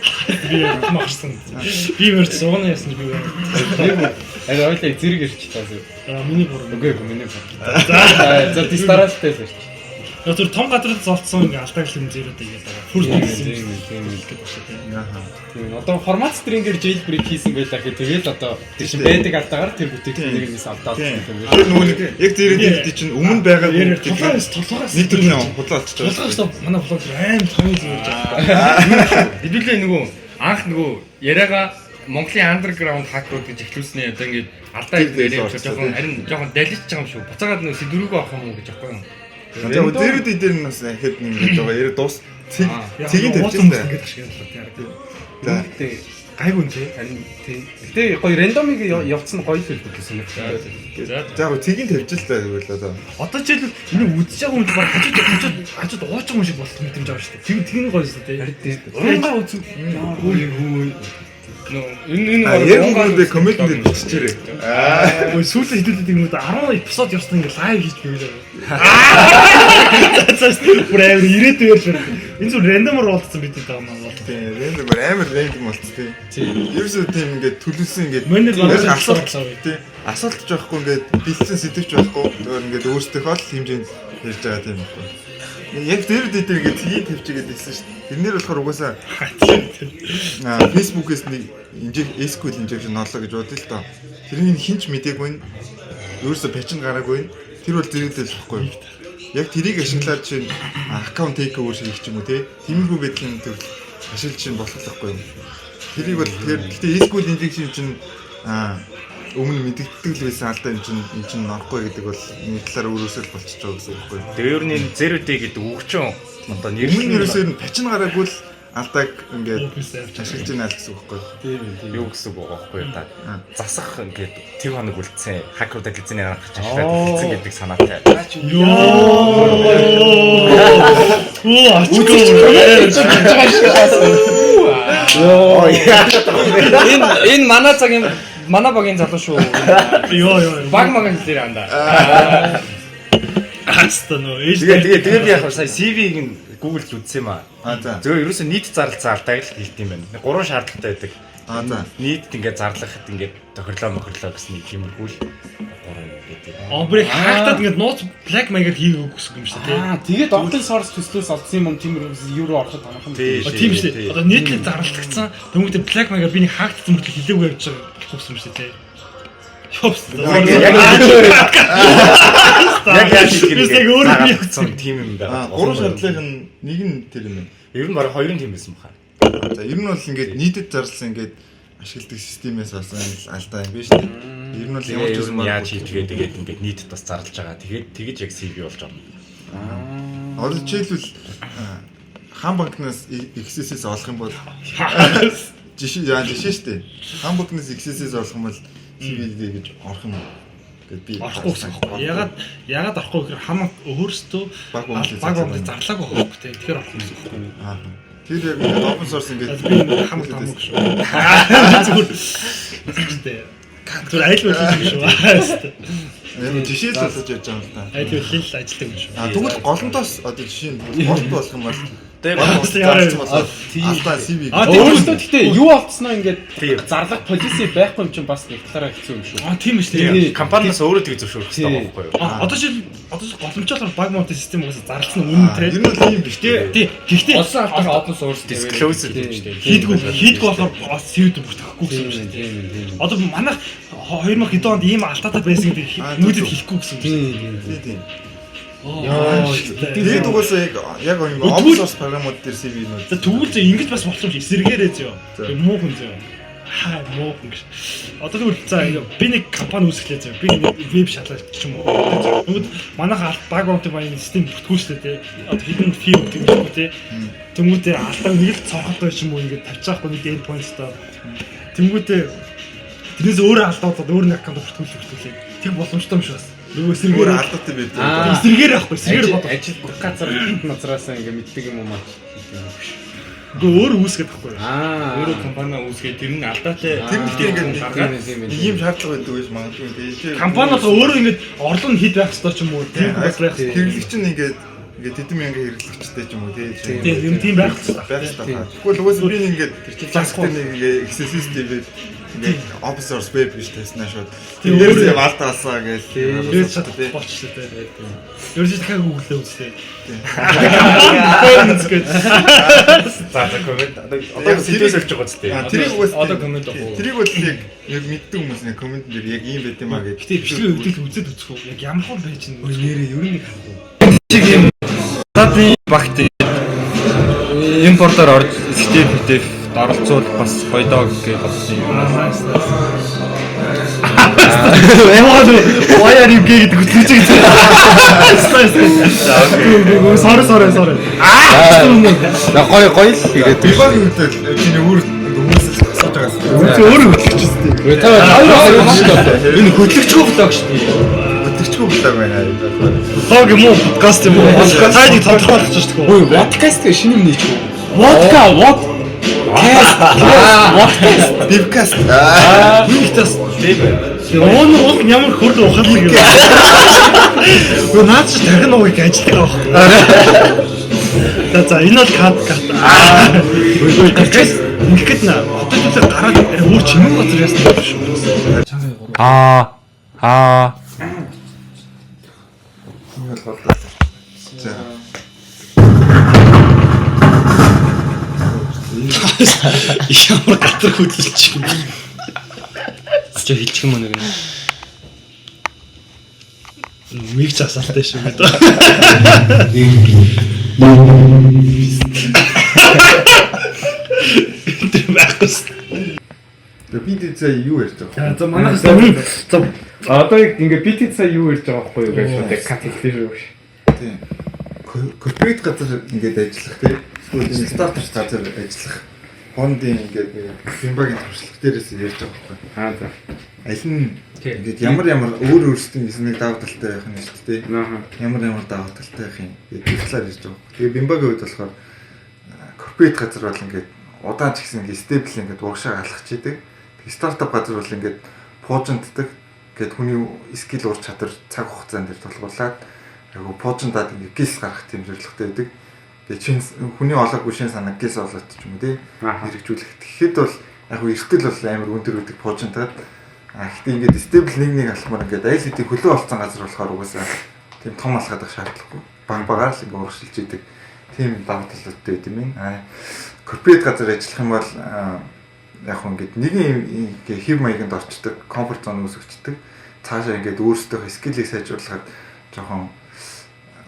би махсан. Би мөрч сууна ясна би. Ойлаа зэрэг ирч таа. Миний бүр. Үгүй миний бүр. За дистаралтай л шүү. Тэр том гадрууд золцсон ингээ алдааглын зэротэй игээд байгаа. Фүрс гэсэн юм гэдэг байна. Тийм. Одоо формат стрингээр jailbreak хийсэн байлаа гэхэд тэгээд одоо тэр чинь байдаг алдаагаар тэр бүтээгдэхүүнээс алдаад тийм. Тэр нөгөө яг зэрэг хэлдэг чинь өмнө байгаа толгоос нэг төрлийн худлаа олчихсон. Толгоос манай блогер аим том зүйл байгаа. Хэдүүлээ нөгөө анх нөгөө яриага Монголын андерграунд хакрууд гэж эхлүүлснээр одоо ингээд алдаа хэлбэрээр жоохон харин жоохон далиж байгаа юм шүү. Буцаагаад нөгөө сэдврүүгөө авах юм уу гэж аахгүй юу? Тэгээ дээрүүд дээр нь бас ихэд ингэж байгаа яриа дуус цэгийн тавьчихсан дээ. Ингээд ашиглалаа тийм. Тэгтээ гайгүй юм тий. Харин тий. Гэтэ гоё рандомыг явцсан гоё л хэлдэг гэсэн юм. За яг цэгийн тавьчихлаа тэгвэл одоо. Одоо жишээлбэл энэ үдсэж байгаа хүн баг хажууд ууж байгаа юм шиг болох мэдрэмж авах шүү дээ. Тэр нь гоё шүү дээ. Харин Уянгаа үзүү. Хөө энэ яг нэг коммент дээр биччихээрэй. Ой сүүлийн хэдүүлээд юм уу 10 эпизод явсан ингээ лайв хийж бийлээ. Бүр амар ирээд байр. Энэ зөв рандомор болцсон бид байгаа юм аа. Тийм, рандом амар рандом болцсон тийм. Ерөөсөө тийм ингээд төлөвлөсөн ингээд Манай асуулт тийм. Асуулт ч байхгүй ингээд бэлдсэн сэтгэвч байхгүй. Зүгээр ингээд өөрсдийнхөө л хэмжээнд ярьж байгаа тийм байхгүй. Яг дээр ингээд тгий тавьчихгээд хэлсэн шүү дээ. Тэрнэр болохоор угаасаа Facebook-ээс нэг SQL injection ноолоо гэж бодъё л доо. Тэрний хинч мдэггүй нь ерөөсө патчин гараагүй нь тэр бол зэрэгдэл болохгүй. Яг тэрийг ашиглаад чинь аккаунт take over хийх ч юм уу те. Тиймэрхүү байдлын төр ашиглаж чинь болохгүй юм. Тэрийг бол гэхдээ SQL injection чинь өмнө мэддэг л байсан алдаа юм чинь орохгүй гэдэг бол нэг талаараа өөрөөсөө л болчихж байгаа гэсэн үг байхгүй. Тэгээ ер нь zero day гэдэг үгчэн одоо өмнө ерөөсөө нь патчин гараагүй л алдааг ингээд ашиглаж байна л гэсэн үг байхгүй. тийм юу гэсэн үг байгаа байхгүй та. Засах ингээд тэг хоног үлдсэн. Хакрууд дэлгцэн ярах гэж ашиглаад дэлгцэн гэдэг санаатай. Оо ачгүй. Энэ манай цагийн манай багийн залуу шүү. Йоо. Баг магийн дээр андаа. Хаста нөө. Тэгээд яг сая CV-г нь Google-д үзсэн юм аа. За. Зөвхөн ерөөсөө нийт зарлалцсан алдааг л хэлт юм байна. 3 шаардлагатай байдаг. За. Нийт ингээд зарлахад ингээд тохирлоо гэсэн нэг юмргүй л 3 гэдэг. Обрыг хаалтаад ингээд нууц black mage-ээр хийгээг гэсэн юм шүү дээ. тэгээд open source төслөөс олсон юм тийм юу ороход амархан. Тийм шүү дээ. Одоо нийтлэг зарлагдсан. Тэнгүүтээ black mage-аар биний хаагдсан мөртлөө хилээгүй явж байгаа гэсэн юм шүү дээ. Ёпс. Яг яг өөр юм тийм юм байна. 3 шаардлагын нэг нь тэр юм. Ер нь баг 2 тийм байсан баха. За ер нь бол ингээд нийтэд зарласан ингээд ашигладаг системээс болсон алдаа юм биш үү? Ер нь бол ямар ч юм яаж хийдгээ тэгээд ингээд нийтэд бас зарлж байгаа. Тэгээд тэгэж яг CV болж орно. Одоо жишээлбэл хаан банкнаас XSS олох юм бол жишээ шүү дээ. Хаан банкнаас XSS олох юм бол CV гэж орох юм гэд би орохгүй гэсэн юм. Ягаад орохгүй гэхээр хамаг өөрсдөө баг зарлаагүй хөөхгүй те. Тэгэхээр орохгүй гэсэн юм. Тэр яг ингээд open source ингээд би хамаг тамаг шүү. Зүгээр зүгээр айл болох юм шүү. Энэ жишээл болож яаж байгаа юм та. Айл хэл ажилладаг юм шүү. Тэгвэл голондоос одоо жишээ нь голд болох юм бол алдаа CV. Өөрөөсөө гэхдээ юу олцсноо ингээд зарлах позиси байхгүй юм чинь бас нэг талаараа хэцүү юм шүү. Тийм шүү дээ. Компаниас өөрөө тийг зөвшөөрөх хэрэгтэй байхгүй юу? Одоо голомжоолоор баг мод систем угаасаа зарласан үнэн те. Ер нь бол ийм биш те. Тий. Гэхдээ олсон алдаа open source disclosure гэдэг юм шүү дээ. Хийдгүү болохоор CV-д бүртгэхгүй гэсэн юм шүү дээ. Одоо манайх 2000 хэд онд ийм алдаатай байсан гэдэг нүдэд хэлэхгүй гэсэн юм шүү дээ. Тийм. Тэгээд угаасаа яг юм open source програмууд дээр CV нүүд. Тэгвэл ингэж бас болох юм шиг эсэргээрээ зөө. Муу хүн зөө. Хаа муу хүн гэж. Одоо тэгвэл за би нэг компани үүсгэлээ зөө. Би нэг веб шалгалт ч юм уу. Тэгвэл манайх баг онтой баян систем бүртгүүлсэн дээ. Одоо хідэн фим гэдэг юм тий. Тэнгүүтээ алдаг нэг л цоохот байж юм уу ингэж тавьчих байхгүй нэг endpoint-тай. Тэнгүүтээ тэрнээс өөрөө алдаад өөр нэг аккаунт бүртгүүлээ. Тэр боломжтой юм шиг бас. Юу эсэргээр алдаатай байдаг. Эсэргээр авахгүй эсэргээр бод. Ажил бүх газар назараасаа ингээ мэддэг юм уу маа. Өөр үүсгээд байхгүй. Өөрөө компани үүсгээд тэр нь алдаатай тэр ингээд ийм шаардлага байдаг гэж магадгүй тийм. Компаниуд өөрөө ингээд орлого нь хэд байх ёстой ч юм уу тийм бас байх. Хэрэглэгч нь ингээд ингээд хэдэн мянган хэрэглэгчтэй ч юм уу тий. Тэгээд юм тийм байх хэрэгтэй. Байх хэрэгтэй. Тэгвэл угаасаа би ингээд пластик нэг ингээд XSS TV-д ингээд open source web гэж тавьснаа шууд. Тийм нэрээ валтаасаа гэж. Тэгээд шат болчихлоо тий. Ерөөж дахиад гуглаа үзлээ. За комент одоо сэдвээс олж байгаа ч тийм. Тэрийг угаасаа Одоо комент авах. тэрийг бол яг мэддэг хүмүүс нэг комент дээр яг ийм байт юм аа гэж. Гэтэ бичлэгээ өвдөд үзээд үзэх үү? Яг ямар хол байж нь Нэрээ ер нь чиг юм. Гадны багт импортоор орж стептэй оролцуул бас гоё доо гэж бодсон юм. Эмоод why are you gay гэдэг үсэж байгаа. Sorry. Гоё л тэгээд Би баг үедээ чиний өөр хүмүүс л тасаж байгаас. өөрөө хөтлөгчтэй. энэ хөтлөгчгүй блог шүү дээ. Өтөрчгүй блог байна. Блог юм уу? Подкаст юм уу? Тайны тодорхойлох ч шүү дээ. Ой, подкаст гэх шинэ юм нээч үү? What? Дивкаст. Дивкаст. Оон ямар хурд ухаалаг юм. Гөө наад чи дахин уг ажилладаг аах. За энэ бол кат. Подкаст ингээд наа. Одоо ч л гараад өөр чиний газар яасан юм шүү. За. Ямар гатар хөдлөлч юм. Чи хэлчих юм уу нэг нь. Миг ч асаалтай шүү гэдэг. Тэр байхгүй. Би сая юу ярьж байгаа? За манайхаас за Одоо ингээд бид сая юу ярьж байгаа байхгүй юу гэж бодож кат хэлсэн шүү. Тийм. Корпорат газар ингээд ажиллах тийм. Эсвэл стартап газар ажиллах. Хондын ингээд финбагийн туршлага дээрээс ярьж байгаа байхгүй. За. Аль нь ингээд ямар өөр өөрсдийн нэг давуу талтай байх нь шүү дээ. Ямар давуу талтай байх юм. Тэгээд талаар ярьж байгаа. Тэгээд бимбагийн үед болохоор корпорат газар бол ингээд удаан ч гэсэн ингээд стейбл ингээд урагшаа алхаж идэг. Стартап газар бол ингээд пуужинтдаг. Гэт хүний скил ур чадвар цаг хугацаанд дээр тулгуурлаад яг пуужиндаад ингээд гис гаргах тийм зорилготой байдаг. Тэгээд чин хүний олоогүй шин санаа гис олоод ч юм уу тий хэрэгжүүлэх. Тэгэхэд бол яг эртэл бол амар өндөр үүдэг пуужинтаад гэхдээ ингээд стейбл нэг алхмаар ингээд айл хэдийн хөлөө олцсон газар болохоор угаасаа тийм том алхаад байх шаардлагагүй. Багаар л ингээд урагшилж идэг. Тийм давуу талтай байд юм байна. Корпорат газар ажиллах юм бол яг ингээд нэг юм хэв маягийн орчдөг, комфорт зон үүсгэждэг. Цаашаа ингээд өөрсдөө скиллийг сайжруулахад жоохон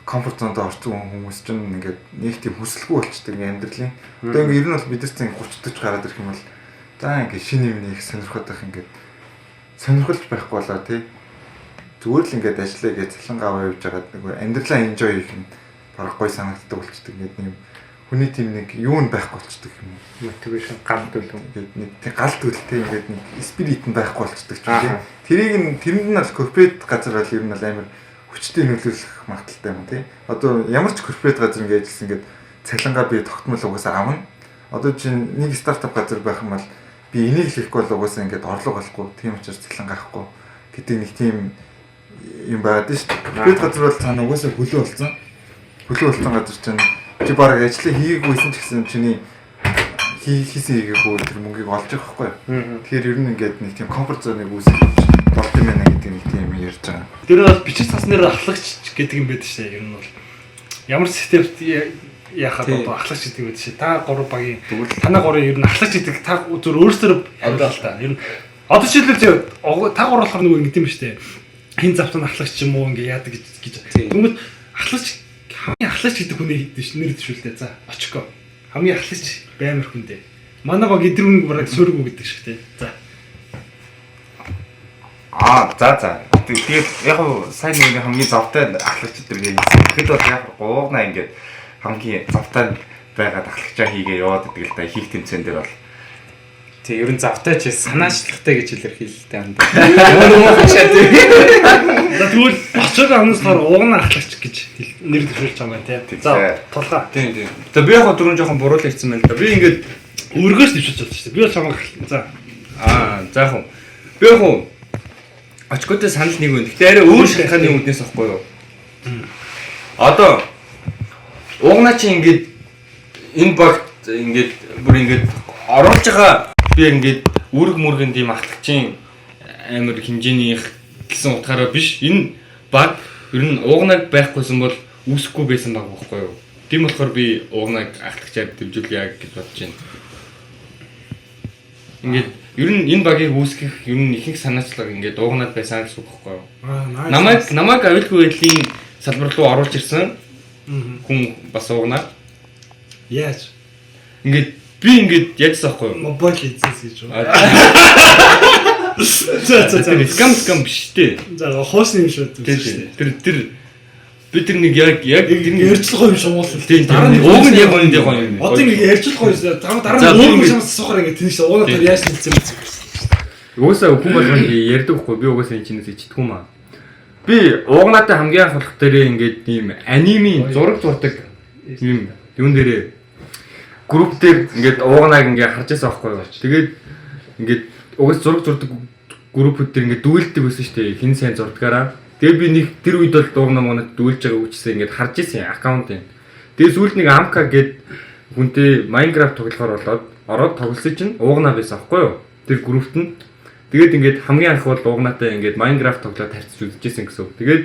комфорт зонд орсон хүмүүс ч ингээд нэг тийм хүсэлгүй болчдөг амьдралын. Одоо ингээд ер нь бол бид нар чинь 30-40 гараад ирэх юм бол за ингээд шинэ юм нэг сонирхоод байх ингээд сонирхолж байхгүй болоо тий. Зүгээр л ингээд ажиллая гэж цалингаа аваа явж байгаад нэг амьдралаа enjoy хийх нь бараг гой санагддаг болчдөг ингээд нэг хүний тийм нэг юу нь байхгүй болчдөг юм. Мотивашн галт үл ингээд нэг тийм галт үлтэй ингээд нэг спирит нь байхгүй болчдөг ч тийм. Тэрэнд нь бол корпорат газар бол ер нь амар хүчтэй нөлөөлөх магадaltaй юм тий. Одоо ямар ч корпорат газар ингээд ажилласан ингээд цалингаа би тогтмол угаасаа авна. Одоо чинь нэг стартап газар байх юм бол би энийг хийхгүй бол угаасаа ингээд орлого олохгүй. Тийм учраас цалингаа авахгүй гэдэг нэг тийм юм байгаад шүү дээ. Корпорат газар бол цаана угаасаа хөлөө болсон. Хөлөө болсон газар чинь чи бараг ажлыг хийгээгүйсэн ч гэсэн чиний хийсэн хийгээгүй тэр мөнгийг олж явах байхгүй. Тэгэхээр ер нь ингээд нэг тийм комфорт зоныг үүсгэж болд юм байна гэдэг нэг тийм ярьж байгаа. Тэр бол бичиг цаснаар ахлагч гэдэг юм байдаг шээ. Ер нь бол ямар системт яхаад одоо ахлагч гэдэг юм байдаг шээ. Та гурав багийн танаа гурав ер нь ахлагч гэдэг та зөв өөрсдөө амьдрал та. Ер нь одоо жишээлбэл та гурав болохоор нөгөө ингэдэм ба штэ. Хин завтан ахлагч юм уу ингээ яадаг гэж. Тэгмэд ахлагч хамгийн ахлагч гэдэг хүний нэр дэвшүүлдэг. За очко. Хамгийн ахлагч баймар хүндээ. Манай баг эдгэрүн бараг сүргүү гэдэг шиг тий. За. За. Тэгээд яг нь сайн нэг хамгийн завтай ахлагч өдргээ хийсэн. Тэгэхэд бол яг гуугнаа ингээд хамгийн завтай байгаад ахлагчаа хийгээ яваад идэг л да хийх тэмцээн дээр бол. Тэг ер нь завтай ч санаачлагтай гэж илэрхийлэлтэй юм да. Ямар хашаа тий. Тэгвэл очоод амнасгаар уугнаа ахлагч гэж нэр дэвшүүлж байгаа юм тий. За тулгаа. Тийм. За би яг дөрөв жоохон буруул ярьсан байл да. Би ингээд өргөөс дэвшүүлж байгаа шүү дээ. Би бол чамаа за. За яг хөө. Би яг хөө очготой санал нэг үн. Гэтэ арай өөр шаханы үднээс авахгүй юу? Одоо уугнаа чи ингээд энэ багт ингээд бүр ингээд оруулж байгаа би ингээд үүрэг мөргэн тийм ахлагчийн амар хэмжээнийх гэсэн утгаараа биш. Энэ баг ер нь уугнаг байхгүйсэн бол үүсэхгүй байсан баг байхгүй юу? Тийм болохоор би уугнаг ахлагчаар дэмжүүлье гэж бодож байна. Ингээд ер нь энэ багийг үүсгэх ер нь ихэнх санаачлага ингээд уугнаад байсан гэсэн үг байхгүй юу? Намайг аюулгүй байдлын салбар руу оруулж ирсэн хүн бас уугнаа. Яаж? Ингээд би ингээд яжсан байхгүй юу? Мобайл хийцээс гэж юу? За скам биш дээ. За хоосны юм шүү дээ. Тэр бид тэр нэг яг ингэ ярьцлах юм шумуулсан. Дараа нь ууг нь яг үнэндээ гоё юм. Одоо ингэ ярьцлах юм. Дараа нь ууг шамс сухаар ингэ тэнш уугаад тэр яаж хэлсэн юм бэ? Уусаа хүн болгоно ярьдаг хгүй. Би угаасаа энэ чинээс ичдэг юм аа. Би уугнаатай хамгийн анх болох дээрээ ингээд ийм анимийн зураг зурдаг юм юун дээрээ групп дээр ингээд уугнааг ингээд харж байсан байхгүй юу. Тэгээд ингээд угаас зураг зурдаг группүүд дээр ингээд дүүлдэг байсан шүү дээ. Хин сайн зурдгаараа. Тэгээ би нэг тэр үед бол уугнаа монот дүүлж байгаа үчисээ ингээд харж байсан аккаунтын. Тэгээ сүүлд нэг Amka гээд хүнтэй Minecraft тоглохоор болоод ороод тоглосон чинь уугнаа байсан байхгүй юу. Тэр группт нь тэгээд ингээд хамгийн анх бол уугнаатай ингээд Minecraft тоглоод харьцаж үзчихсэн гэсэн үг. Тэгээд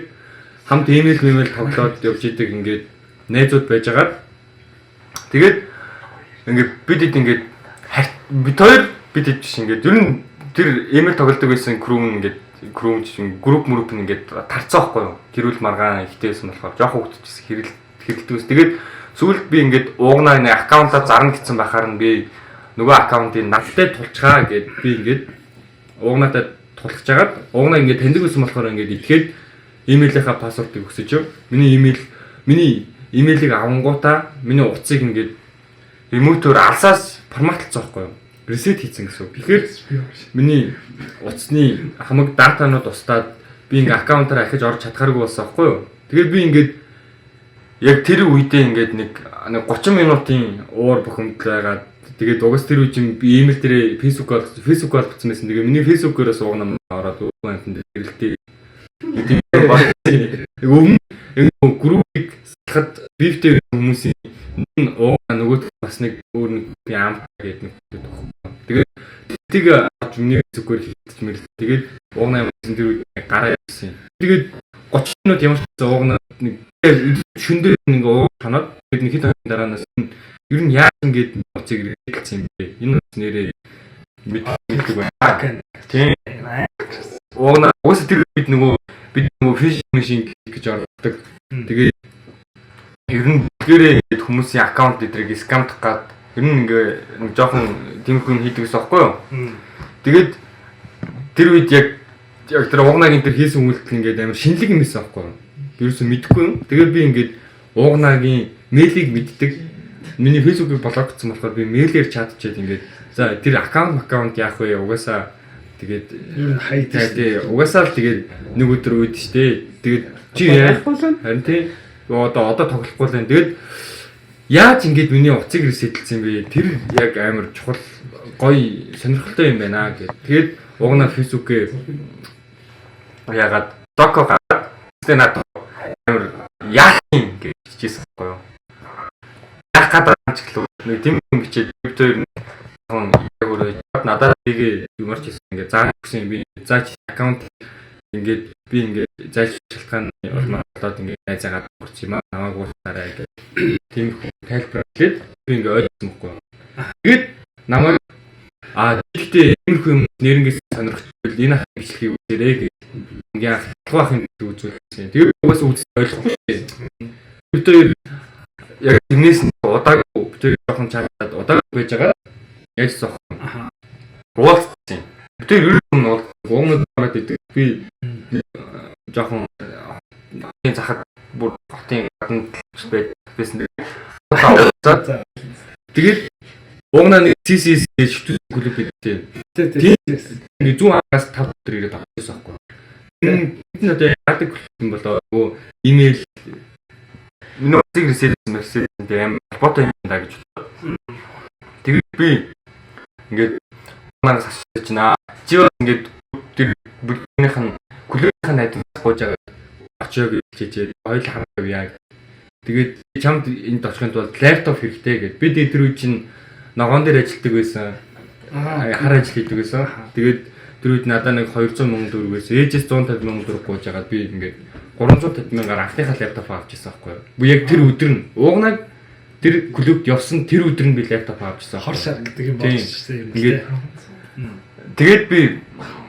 хамт имэйл тоглоод явж идэг ингээд найзууд байжгаад тэгээд ингээд бидэд ингээд бид хоёр бидэд биш ингээд ер нь тэр имэйл тоглодог байсан групп ингээд тарцсан байхгүй юу. Гэрүүл маргаан ихтэйсэн болохоор жоохон хөвтөжсэн хэрэлдэг ус. Тэгээд сүүлд би ингээд уугнаа нэг аккаунтаа зарна гэсэн байхаар нь би нөгөө аккаунтыг надтай тулчгаа гэд би ингээд уугнаатай тулгаж агаад уугнаа ингээд таньдаг байсан болохоор ингээд итгэхэд имэйлийнхаа пассвордыг өгсөж юу. Миний имэйлийг авангуудаа миний утсыг ингээд ремотоор алсаас форматлцсан байхгүй юу. Reset хийсэн гэсэн үг. Тэгэхээр миний утасны хамаг датанууд устдаад би ингээ аккаунтаар ахиж орж чадхааргүй болсон байхгүй юу. Тэгээд би ингээд яг тэр үедээ ингээд нэг 30 минутын уур бухимдал байгаад тэгээд угаас тэр үед би имэйл дээрээ Facebook олгоцсон байсан. Тэгээ миний Facebook-оос уугнаа ороод уугнаанд хэрэлтэй. Өмнө группийг салахад бифтэй хүмүүсийн уугнаа нөгөөд бас нэг өөр нэг Amka гэдэг нэг тэгээд тийг авч миний зүгээр хийчих мэрэл. Тэгээд уугнаа юмсан тэр гараа явсан. Тэгээд 30 минут ямар ч уугнаа нэг шүндээ нэг ууг ханаад тэгээд нэг хэд хоногийн дараанаас ер нь яаж ингэж уцыг хэлсэн юм бэ? Энэ нэрээ мэддэг байна. Тийм. Уугнаа уус тэр бид нөгөө фишинг машин гэж ордог. Тэгээд ер нь гэрээ хүмүүсийн аккаунт эдрийг скамдах гад ер нь ингээ нэг жоохон тиймэрхүү юм хийдэг гэсэн байхгүй юу? Тэгээд тэр үед яг тэр уугнаагийн тэр хийсэн үйлдэл ингээд амар шинэлэг юм байсан байхгүй юу? Ерөөсөө мэдэхгүй юм. Тэгээд би ингээд уугнаагийн мэйлийг мэддэг. Миний Facebook-ыг блокцсон болохоор би мэйлээр чатчихэд ингээд за тэр аккаунт яах вэ? Угаасаа тэгээд ер нь хайдаг. Угаасаа л тэгээд нэг өдөр үүд штэ. Тэгээд чи яах вэ? Харин тий одоо тоглохгүй л энэ. Тэгээд яаж ингэж миний уцыг ресетлсэн бэ? Тэр яг амар чухал гоё сонирхолтой юм байна гэд. Тэгээд уугнаа Facebook-ээ ягаад доко гараад тэгээд надад амар яах юм гэж хэлсэн байхгүй юу? Яах гэдэг ч гэлөө нэг тийм юм бичээд бид хоёр яг өөрөө надад тийг юмарч хэлсэн ингээд заах гэсэн би заач аккаунт ингээд би ингээд зааж шалтгаан болоод ингээд найзаагаад бурц юм аа намайг уусаарай гэх тийм тайлбарлаад би ингээд ойлгосон байхгүй. Тэгээд намайг гэхдээ иймэрхүү юм нэрнгээс сонирхчихвол энэ ах бичлэгийг үзээрэй гэх ингээд ахлах юм үзүүлсэн. Тэгээд угаас үзсэн ойлгохгүй. Бид хоёр яг тэрнээс удаагүй бид хоёр жоохон чатаад удаагүй байж байгаа яаж зох. Уулзсан. Бид хоёр ер нь уугнууд гараад идэг. Би жоохон захад бүр хотын гадна байсан. Тэгээд уугнаа нэг CCS гэж шүтүүлсэн клуб байдээ. Тийм. Нэг 100-аас 5 өдөр ирээд авчихсан байхгүй. Энэ одоо яадаг юм болоо нөгөө имэйл миний утсыг ресет аим албатай юм даа гэж бодлоо. Тэгээд би ингээд манаас асууж байна. Чи бол ингээд тэр бүлгийнх нь клубийнх нь найдвар гуйж байгаа очиог хэлчихээ. Хоёул хамаа явъя. Тэгээд чамд энд очихын тулд лаптоп хэрэгтэй гэд. Би тэр үе чинь ногоон дээр ажилладаг байсан. Хар ажил хийдэг байсан. Тэгээд тэр үед надад нэг 200 сая төгрөг байсан. Ээжээс 150 сая төгрөг гуйж агаад би ингээд 350 сая анхныхаа лаптоп авчихсан байхгүй юу. Би яг тэр өдөр нь уугнаг тэр клубт явсан тэр өдөр нь би лаптоп авчихсан. Хор шар гэдэг юм болж шээ. Ингээд тэгээд би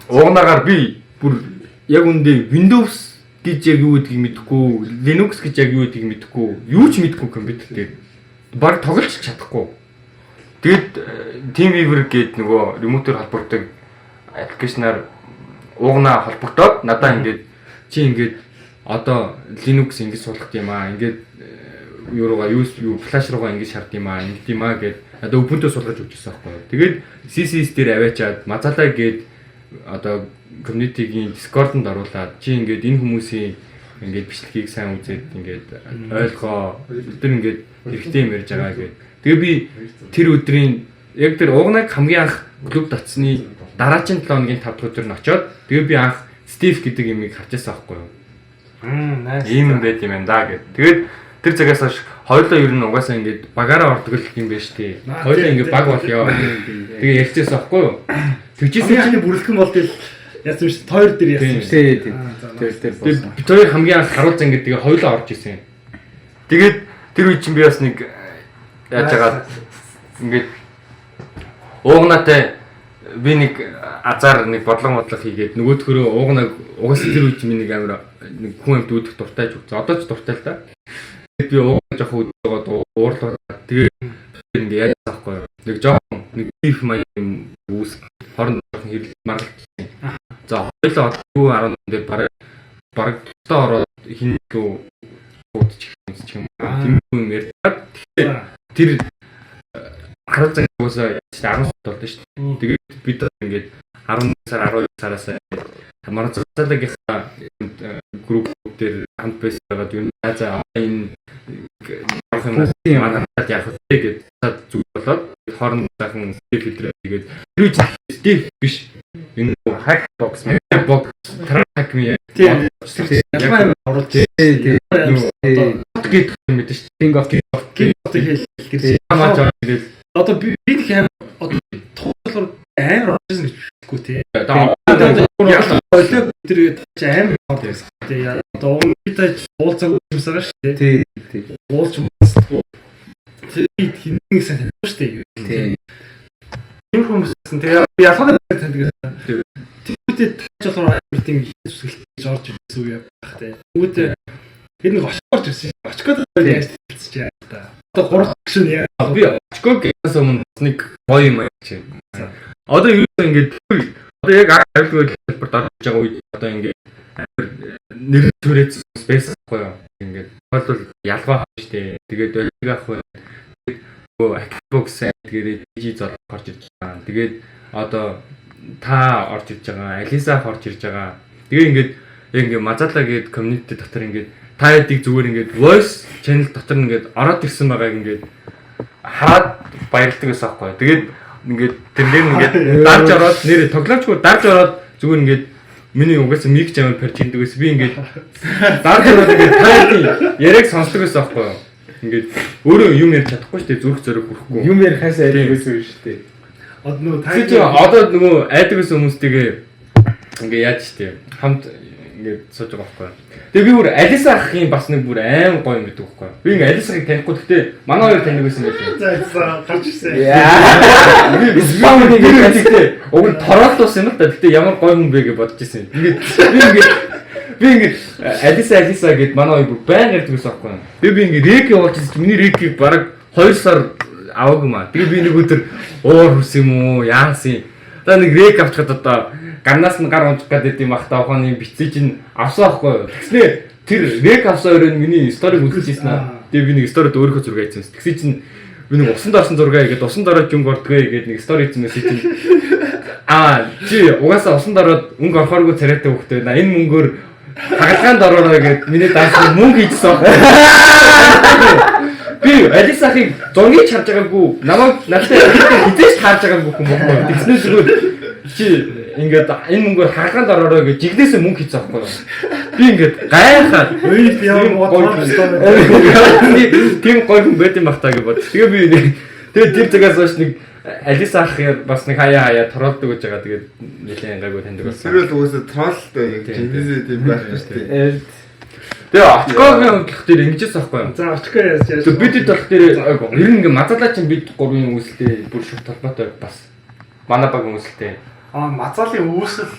уугнагаар би бүр яг үндэ Windows гэж яг юу гэдгийг мэдэхгүй, Linux гэж яг юу гэдгийг мэдэхгүй, юу ч мэдэхгүй компьютер дээр баг тоглож чадахгүй. Тэгэд TeamViewer гээд нөгөө ремотоор холбогддог аппликейшнаар уугнаа холбогдоод надаа ингээд чи ингээд одоо Linux ингэж суулгах юм аа, ингээд юу руугаа юу флаш руугаа ингэж шаардсан юм аа, ингэж юм аа гээд одоо Ubuntu суулгаж өгчихсөн байхгүй юу. Тэгээд CCS дээр аваачаад мазалаа гээд одоо community-гийн Discord-д оруулаад чи ингээд энэ хүмүүсийн ингээд бичлэгийг сайн үзээд ингээд ойлгоо бид нар ингээд хэрэгтэй юм ярьж байгаа гэдэг. Тэгээ би тэр өдрийн яг тэр уугнаг хамгийн анх клуб татсны дараагийн 7 хоногийн 5 дахь өдөр нь очиод тэгээ би анх Steve гэдэг юмыг харчихсан байхгүй юу. Ийм юм байт юм да гэд. Тэгээд тэр цагаас хойш хоёулаа ер нь угаасаа ингээд багаараа ордог юм байна шүү дээ. Хоёулаа ингээд баг болёо. Тэгээ ярьчихсан байхгүй юу. Тэгжсэн чинь бүрэлдэхүүн бол тэгэл яасан биш тойр дээр яасан биш. Тэр бид хоёр хамгийн анх харуул зан гэдэг хоёулаа орж исэн. Тэгээд тэр үе чинь би бас нэг яаж байгаа ингээд уугнаатай би нэг азар нэг бодлого хийгээд нөгөөдхөрөө уугнаа угаасаа тэр үе чинь би нэг амар нэг хүн амт үүдэх дуртай ч үгүй. Одоо ч дуртай л да. Тэгээд би уугнаа жоох үүдгээд уурлаад тэгээд ингээд яаж таахгүй нэг жоохон нэг биф маяг юм үүс хорон жоохон хэрэг маргалцсан. За хоёлоо одгүй 10 дээр бараг тоо ороод хинтүү уудчих юм юм ярьдаг. Тэр харуул цаг уусаа 10 сар болдоо шүү дээ. Тэгээд бид ингээд 11 сар 12 сараас Марцалагийнхаа групп дээр хамт байсаад юу за энэ манайхад яг тэгээд зүг болоод хооронд сайхан фильтр тэгээд тэр үе Steve биш энэ hack box track me яг оруулж тэгээд мэдэн шүү King of хэлэх хамаач тэгээд одоо би их амар тоглолоор амар орсон гэж хэлэхгүй тий. Одоо болоо тэр чи амар байсан. Тий одоо бид уулзаг юмсаар шүү тий. Уулж тий хинэг сайн шүү дээ. Тий. Энэ хүмүүссэн тэгээ би ялгаатай таньдаг. Тэгвэл таажлаар тийм зүйлс орж ирсэн үе байх тий. Үүтэй энэ нэг очгоорч ирсэн. Очгоод яаж хэлчихэж яа. Одоо 3 гишүүн яа. Би очгоо гэсэн өмнө нэг гоё юм чи. Одоо юу ингэж одоо яг айлгой хэлбэрт орж байгаа үед одоо ингэж нэр төрөөц спейс гоё ингэж бол ялгаа шүү дээ. Тэгээд өлиг ах байна. Xbox тэгээд DG зол орж ирж байгаа. Тэгээд одоо та орж ирж байгаа. Алиса орж ирж байгаа. Тэгээ ингэж мазалаа гээд community дотор ингэж та ядыг зүгээр ингээд voice channel дотор ингээд ороод ирсэн байгааг ингээд хараад баярлдаг байсан байхгүй. Тэгээд ингээд тэрнээр ингээд дарж ороод нэр тоглоомчгүй дарж ороод зүгээр ингээд миний угаасаа миг чамд перч хийдэг байсан. Би ингээд дарж ороод ингээд та ядыг яриаг сонсдог байсан байхгүй. Ингээд өөрөө юм ярьж чадахгүй шүү дээ. Зүрх зөрөг хүрхгүй. Юм ярих хасаа айдаг байсан шүү дээ. Одоо нөгөө айдаг байсан хүмүүстэйгээ ингээд яаж штэ хамт ингээд сууж байгаа байхгүй. Тэгээ би бүр Алиса ахын бас нэг бүр аим гоё юм гэдэг байхгүй. Би ингээд Алисагийг танихгүй гэхдээ манай хоёр таньдаг байсан байх. За гарч ирсэн. Би спамыг хийхдээ уг нь тороолтос юм л да. Гэхдээ ямар гоё юм бэ гэж бодож ирсэн. Би ингээд Алиса гэд манай хоёр бүр байн ярьдаг байсан байхгүй. Тэгээ би ингээд рек явуулж ирсэн. Миний рекийг бараг 2 сар аваагүй маа. Тэгээ би нэг өдөр уур хүс юм уу яасан. За нэг рек авчихад одоо гарнаас нь гар унжих гэдэг юм ах та ухааны бицээ чинь авсан байхгүй юу. Тэгснээр тэр рек авсан өрөөнд миний сториг үзчихсэн аа. Тэгээ би нэг сторид өөрийнхөө зураг хийсэн. Тэгсэн чинь би нэг усан дорсон зураг хийгээд усан дороод юм гордгоо гэдэг нэг стори хийсэн мэт чинь чи угаасаа усан дороод өнгө орохооргүй царайтай хөхтэй энэ мөнгөөр хагалгаанд ороорой гэдэг миний даасан мөнгө хийсэн. Би Алисахыг зургийг харж байгаагүй намайг надтай хизээш харж байгаагүй хүн бохгүй. Тэгснээр зүгээр чи ингээд энэ мөнгөөр хаалгаанд ороорой гэж жигнэсээ мөнгө хийсэн байхгүй юу. Би ингээд гайхаад Ой би ямар мод байна. тийм гоё хүн байт юм бах таа гэж бод. Тэгээ би тэгээд тэр цагаас хойш нэг Алиса ах бас нэг хаяа торолдог гэж байгаа. Тэгээд нэлээд гайгүй таньдаг болсон. Тэр л уусаа троллтой яг жинхэнэ тийм байх шүү дээ. Тэгээ очкогийн гэх тэр ингэжсэн байхгүй юу? За очко яаж яаж. Тэг бидэд болох тэр ер нь ингээ мазалаа чинь бид гурвын үүсэлтэй бүр шууд толботой бас манай багийн үүсэлтэй. Мазаалын үүсэл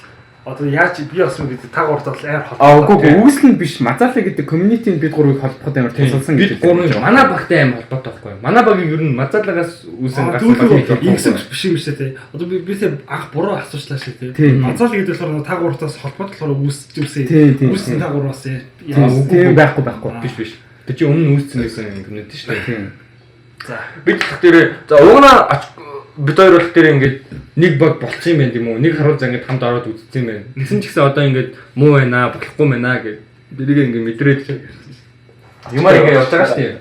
одоо яаж би бас гэдэг таг уртал амар хол. Үгүй үүсэл нь биш. Мазаалаа гэдэг комьюнитийн бид гурвыг холбоход амар тусалсан бид гурвын манай багтай амар холбоотой байхгүй юу? Манай багийн ер нь мазаалагаас үүсэн гарсан баг ингэсэн биш юм шээ те. Одоо би тэг анх буруу асуучлаа шээ те. Мазаал гэдэг болохоор таг уртаас холбоотой болохоор үүссэн. Үүссэн таг ураас тийм байхгүй. Биш. Тэг чи өмнө үүссэн гэсэн комьюнити шүү дээ. За бид тэр за угнаа бид хоёр бол тэр ингээд нэг баг болцсон юм байна тийм үү? Нэг харуул за ингээд хамт ороод үзсэн юм байна. Тэгсэн ч гэсэн одоо ингээд муу байна, болохгүй байна гэж тэрийг ингээд мэдрээд юмар ингээд явж байгаа шүү дээ.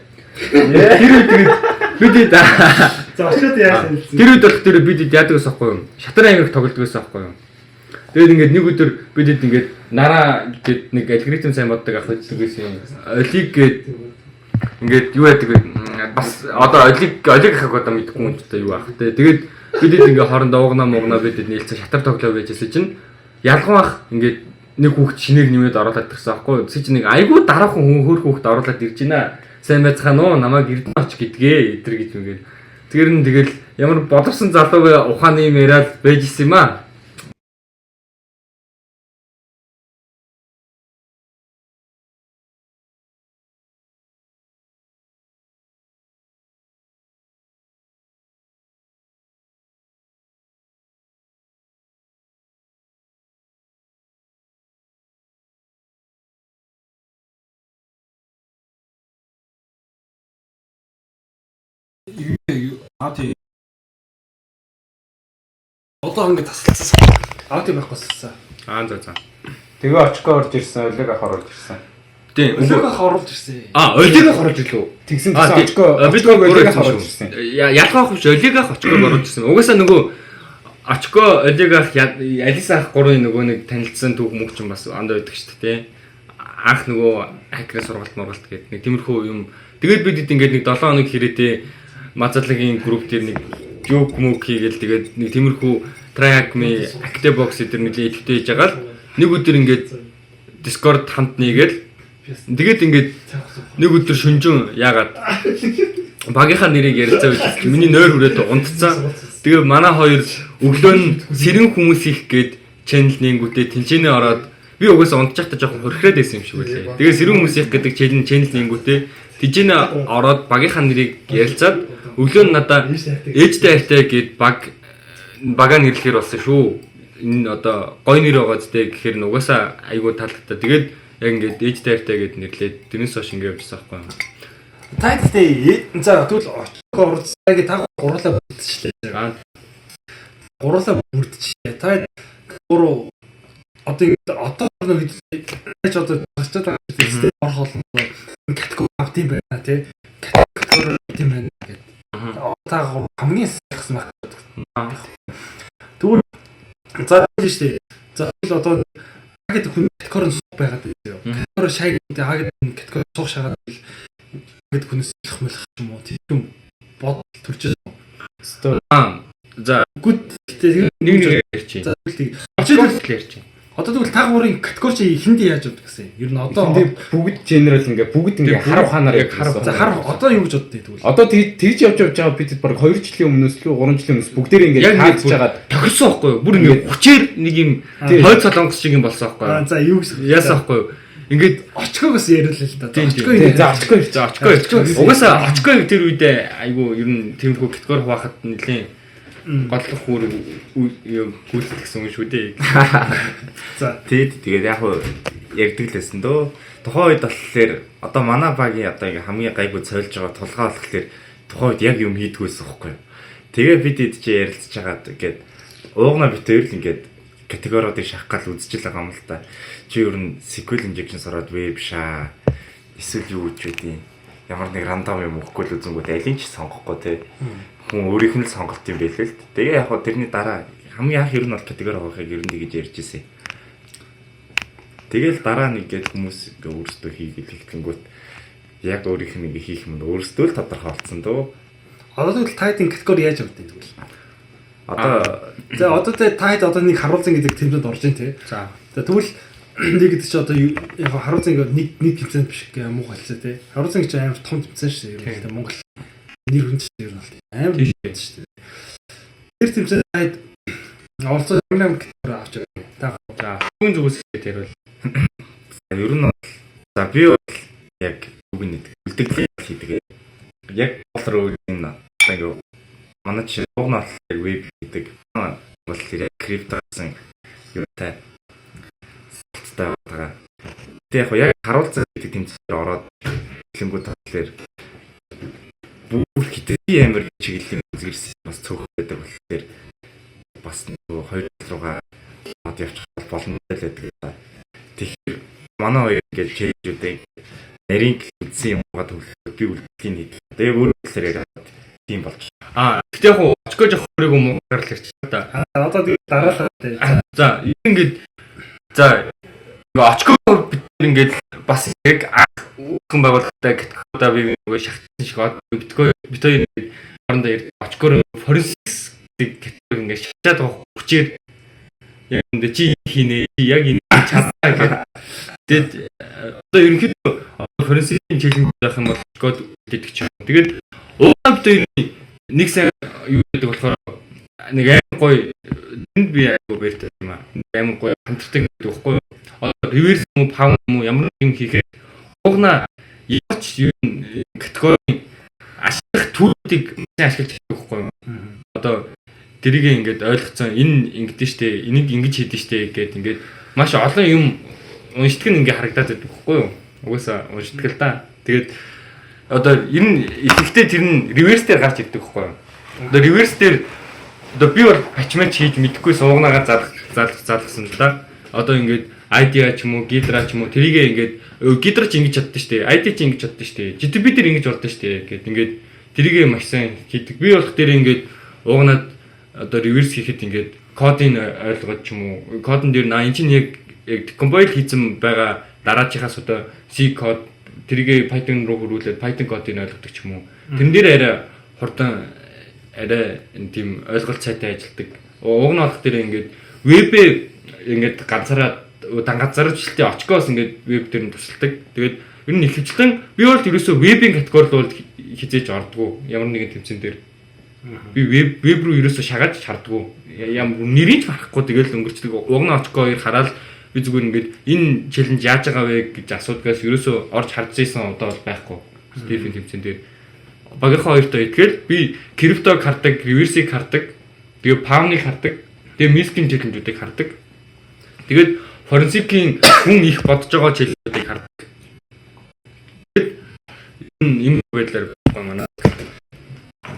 Тэр үед бид за очоод яасан юм. Тэр үед бол тэр бид яадаг гэсэн байхгүй юу? Шатар ангиг тоглодог гэсэн байхгүй юу? Тэгээд ингээд нэг өдөр бид ингээд нараа гэд нэг алгоритм сайн боддог ах үздэг гэсэн юм. Олиг гэд ингээд юу яадаг вэ? Бас одоо олиг ахыг одоо мэдгүй юм ч та юу ах те. Тэгээд бидэд ингээ хоорондоо уугнаа муугнаа бидэд нийлцээ шатар тоглоо байжсэн чинь ялгамах ингээд нэг хүүхд шинээр нэмээд оруулаад ирсэн аахгүй. Тэс чинь нэг айгүй дараахан хөөр хүүхд оруулаад ирж байна. Сайн байцгаана уу? Намайг эрдэнэ оч гэдгээ эдэр гэж үгээд. Тэгэл ямар боловсон залууг ухааны юм яриад байжсэн юм аа. Одоо ингэ тасалсан. Тийм байхгүйсэн. За. Тэгээ очко орж ирсэн, олиг ах оруулж ирсэн. Тийм. Олиг ах оруулж ирсэн. Олиг ах оруулж ирлээ. Тэгсэн чинь очко бид олиг ах оруулж ирсэн. Ялгаах биш олиг ах очког оруулж ирсэн. Угаасаа нөгөө очко олиг ах Алиса ах гурвын нөгөө нэг танилцсан түүх мөх ч бас анд байдаг шүү дээ. Анх нөгөө хакерын сургалт гэдэг нэг тиймэрхүү юм. Тэгээд бид ингээд нэг 7 хоног хэрэтээ мазалагийн групп дээр нэг joke мөк хийгээл тэгээд нэг тиймэрхүү track me active box дээр нэлээд идэвхтэй хийж байгаа л нэг өдөр ингээд Discord хамт нийгээл тэгээд ингээд нэг өдөр шүнжин яагаад багийнхаа нэрийг ярьцаа байж миний нойр хүрээд унтцсан. Тэгээ манай хоёр өглөө нь сэрэн хүмүүс их гээд channel нэнгүүтээ тэнцэнэ ороод би угаасаа унтчихта жоохон хөрхрээд байсан юм шиг үлээ. Тэгээ сэрэн хүмүүс их гэдэг channel нэнгүүтээ тэнцэнэ ороод багийнхаа нэрийг ярилцаад өглөө нь надаа ээжтэй хайртай гээд бага нэрлэхэр болсон шүү. Энэ одоо гой нэр байгаа зтэй гэхээр нь угаасаа айгүй таалагдаа. Тэгээд яг ингээд ээжтэй хайртай гээд нэрлээд тэрнээс хойш ингээд явжсан байхгүй юу. Та гэхдээ за тэгвэл очко урдсаг та гурлаа бүрдчихлээ. Гурлаа бүрдчихлээ. Та гурав одоо нэг гэж одоо цацаад байгаа гэдэг орхол категори авт юм байна тий. Категори тийм байна гэдэг. Та хамгийн сайхан баг. Тэгвэл за тийш тий. За одоо гэдэг хүн категори суух байгаад байна. Категори шай гэдэг хагаад категори суух шагаад гэдэг хүнээс их мэлх юм уу тийм бод төрж байгаа. За гүд нэг ярьчих. За тэгвэл ярьчих. Одоо тэгвэл та гурийн категори чи хиндэ яаж авдаг гэсэн. Ер нь одоо бүгд генерал бүгд харав ханаар яг харав. За харав одоо юу гэж боддیں۔ Тэгвэл одоо тэгж явж байгаа бид баг 2 жилийн өмнөөс лөө 3 жилийн өмнөөс бүгдээрээ ингээд таадж байгаа тохирсон байхгүй юу? Бүр ингээд хүчээр нэг юм хойд солонгос шиг юм болсон байхгүй юу? За юу гэж яасан байхгүй юу? Ингээд очкогоос яриулаа л да. Очко. Угаасаа очко тэр үедээ айгу ер нь тиймэрхүү категори хуваахад нэлээ готлох хүр гүйцэтгсэн юм шүү дээ. За тэгээд яг хуу ярддаг лсэн дөө. Тухайн үед болохоор одоо манай багийн одоо ингээ хамгийн гайгүй цойлж байгаа тулгаа болохоор тухайн үед яг юм хийдгүйсэн байхгүй юу. Тэгээ бид чи ярилцж байгаад ингээд уугнаа битээр л ингээд категориудыг шахах гал үзэж л байгаа юм л та. Чи ер нь SQL injection сураад вэ биш аа. Эсвэл юу гэж байдیں۔ Ямар нэг рандом юм өгөхгүй л үзэнгүүт алийг ч сонгохгүй те. Хүн өөрийнх нь л сонголт юм байлээ л. Тэгээ яг хоо тэрний дараа хамгийн анх ер нь бол категори авахыг ер нь тэгж ярьж ирсэн. Тэгэл дараа нь ингээд хүмүүс ингээ өөрсдөө хийгээд хэлтэнгүүт яг өөрийнх нь ингээ хийх юм өөрсдөө л тодорхойлцсон дөө. Одоо тэгвэл тайтын категори яаж явагдав тэгвэл? Одоо одоо тайт одоо нэг харуулсан гэдэг тэмцээнд орж ийн тий. За. Тэгвэл нэг гэдэг чи одоо яг харуулсан ингээ нэг тэмцээнд биш гэх юм уу хэлцээ тий. Харуулсан гэж амар том тэмцээн шүү дээ. Ер нь Монгол нэр хүнд шүү дээ. Амар тийм шүү дээ. Тэр тэмцээнд тайт орцоо нэг категори авч байгаа. За хүн зүгээс тэр бол ер нь за би бол яг үгүй нэг үлдэгдэл хийдэг. Яг болроо энэ ингээ манай чи угнал веб гэдэг бол тэр криптосэн юутай байгаа. Тэг яг харуулцаа гэдэг тэмцээр ороод хэлэнгүү талаар бүр хитрхи амар чиглэлийн үзгэрсэн бас цөөх байдаг болохоор бас нөгөө хоёр руугаа бод явчих болно л гэдэг. Тэгэхээр манай хоёр ингээд чиглэлүүдээ нарийн үзсэн юмгаа төлөв би үлдэлийн нийт. Тэгээ өөр талаар яриад тийм болж. Гэтэ яг очгоо жоох хөрөг юм гарал ирчихсэн та. Одоо тэгээ дараалал тий. За ингээд за очгоо бид ингээд бас яг хүн байгууллагатай гэдэг би нөгөө шахтсан шиг битгөө бид хоёр хоорондоо очгоор forensics гэдэг ингээд шатаад байгаа хүчээр яг энэ чи хийнэ яг энэ чадаа гэдэг. Тэгээд одоо ерөнхийдөө forensics-ийн чиглэл байх юм бол код гэдэг ч юм. Тэгээд уугад нэг сайн юу гэдэг болохоор нэг амар гоё энд би аягүй баяртай юм аа. Амар гоё хамтардаг гэдэг байхгүй юу? Одоо reverse юм уу, power юм уу, ямар юм хийхээр уугна яач юу категорийн ашиглах төлөвийг ашиглаж байгаа байхгүй юу? Одоо тэрийг ингээд ойлгоцсон энэ ингэдэж штэ, энийг ингэж хийдэж штэ гэдэг ингээд маш олон юм уншдаг нь ингээд харагдаад байдаг байхгүй юу? Угаасаа уншдаг л да. Тэгээд одоо энэ ихэвчлэн тэр нь reverse дээр гарч ирдэг байхгүй юу? Одоо reverse дээр одоо би бол хачмаач хийж мэдэхгүй суугнаагаа залгасан л да. Одоо ингээд ID ч юм уу, Gidra ч юм уу тэрийг ингээд Gidra ч ингэж чаддаг штэ, ID ч ингэж чаддаг штэ, GTP дээр ингэж болдог штэ гэд ингээд тэрийг маш сайн хийдэг. Би болох дээр ингээд уугнаад одоо reverse хийхэд ингээд кодыг ойлгоод ч юм уу, кодон дээр энэ чинь яг compile хийсэн байгаа дараачихаас одоо C код тэрийг Python руу хөрвүүлээд Python кодыг ойлгодог ч юм уу. Тэрэн дээр арай хурдан арай тийм ойлголт сайтай ажилладаг. Уугнаа болох дээр ингээд вебээ ингээд ганцаараа ганцаарчлалтын очгоос ингээд веб дээр нь тусалдаг. Тэгээд ер нь ихэвчлэн би бол ерөөсөө вебийн категорид бол хизээж ордгоо. Ямар нэгэн тэмцээн дээр би веб руу ерөөсөө шагаад чардгоо. Ямар нэрийг ч барахгүй тэгэл өнгөрчдөг. Уугнаа очгоор хараад би зүгээр ингээд энэ челленж яаж байгаа вэ гэж асуудгаас ерөөсөө орж харж ийсэн одоо бол байхгүй. Стефен тэмцээн дээр багийнхаа хоёртой итгэл би криптог хардаг, реверсийг хардаг, тэгээ пауныг хардаг, тэгээ мискин челленжүүдийг хардаг. Тэгээд форенсикийн хүн их бодож байгаа челленжүүдийг хардаг. Тэгэд энэ байдлаар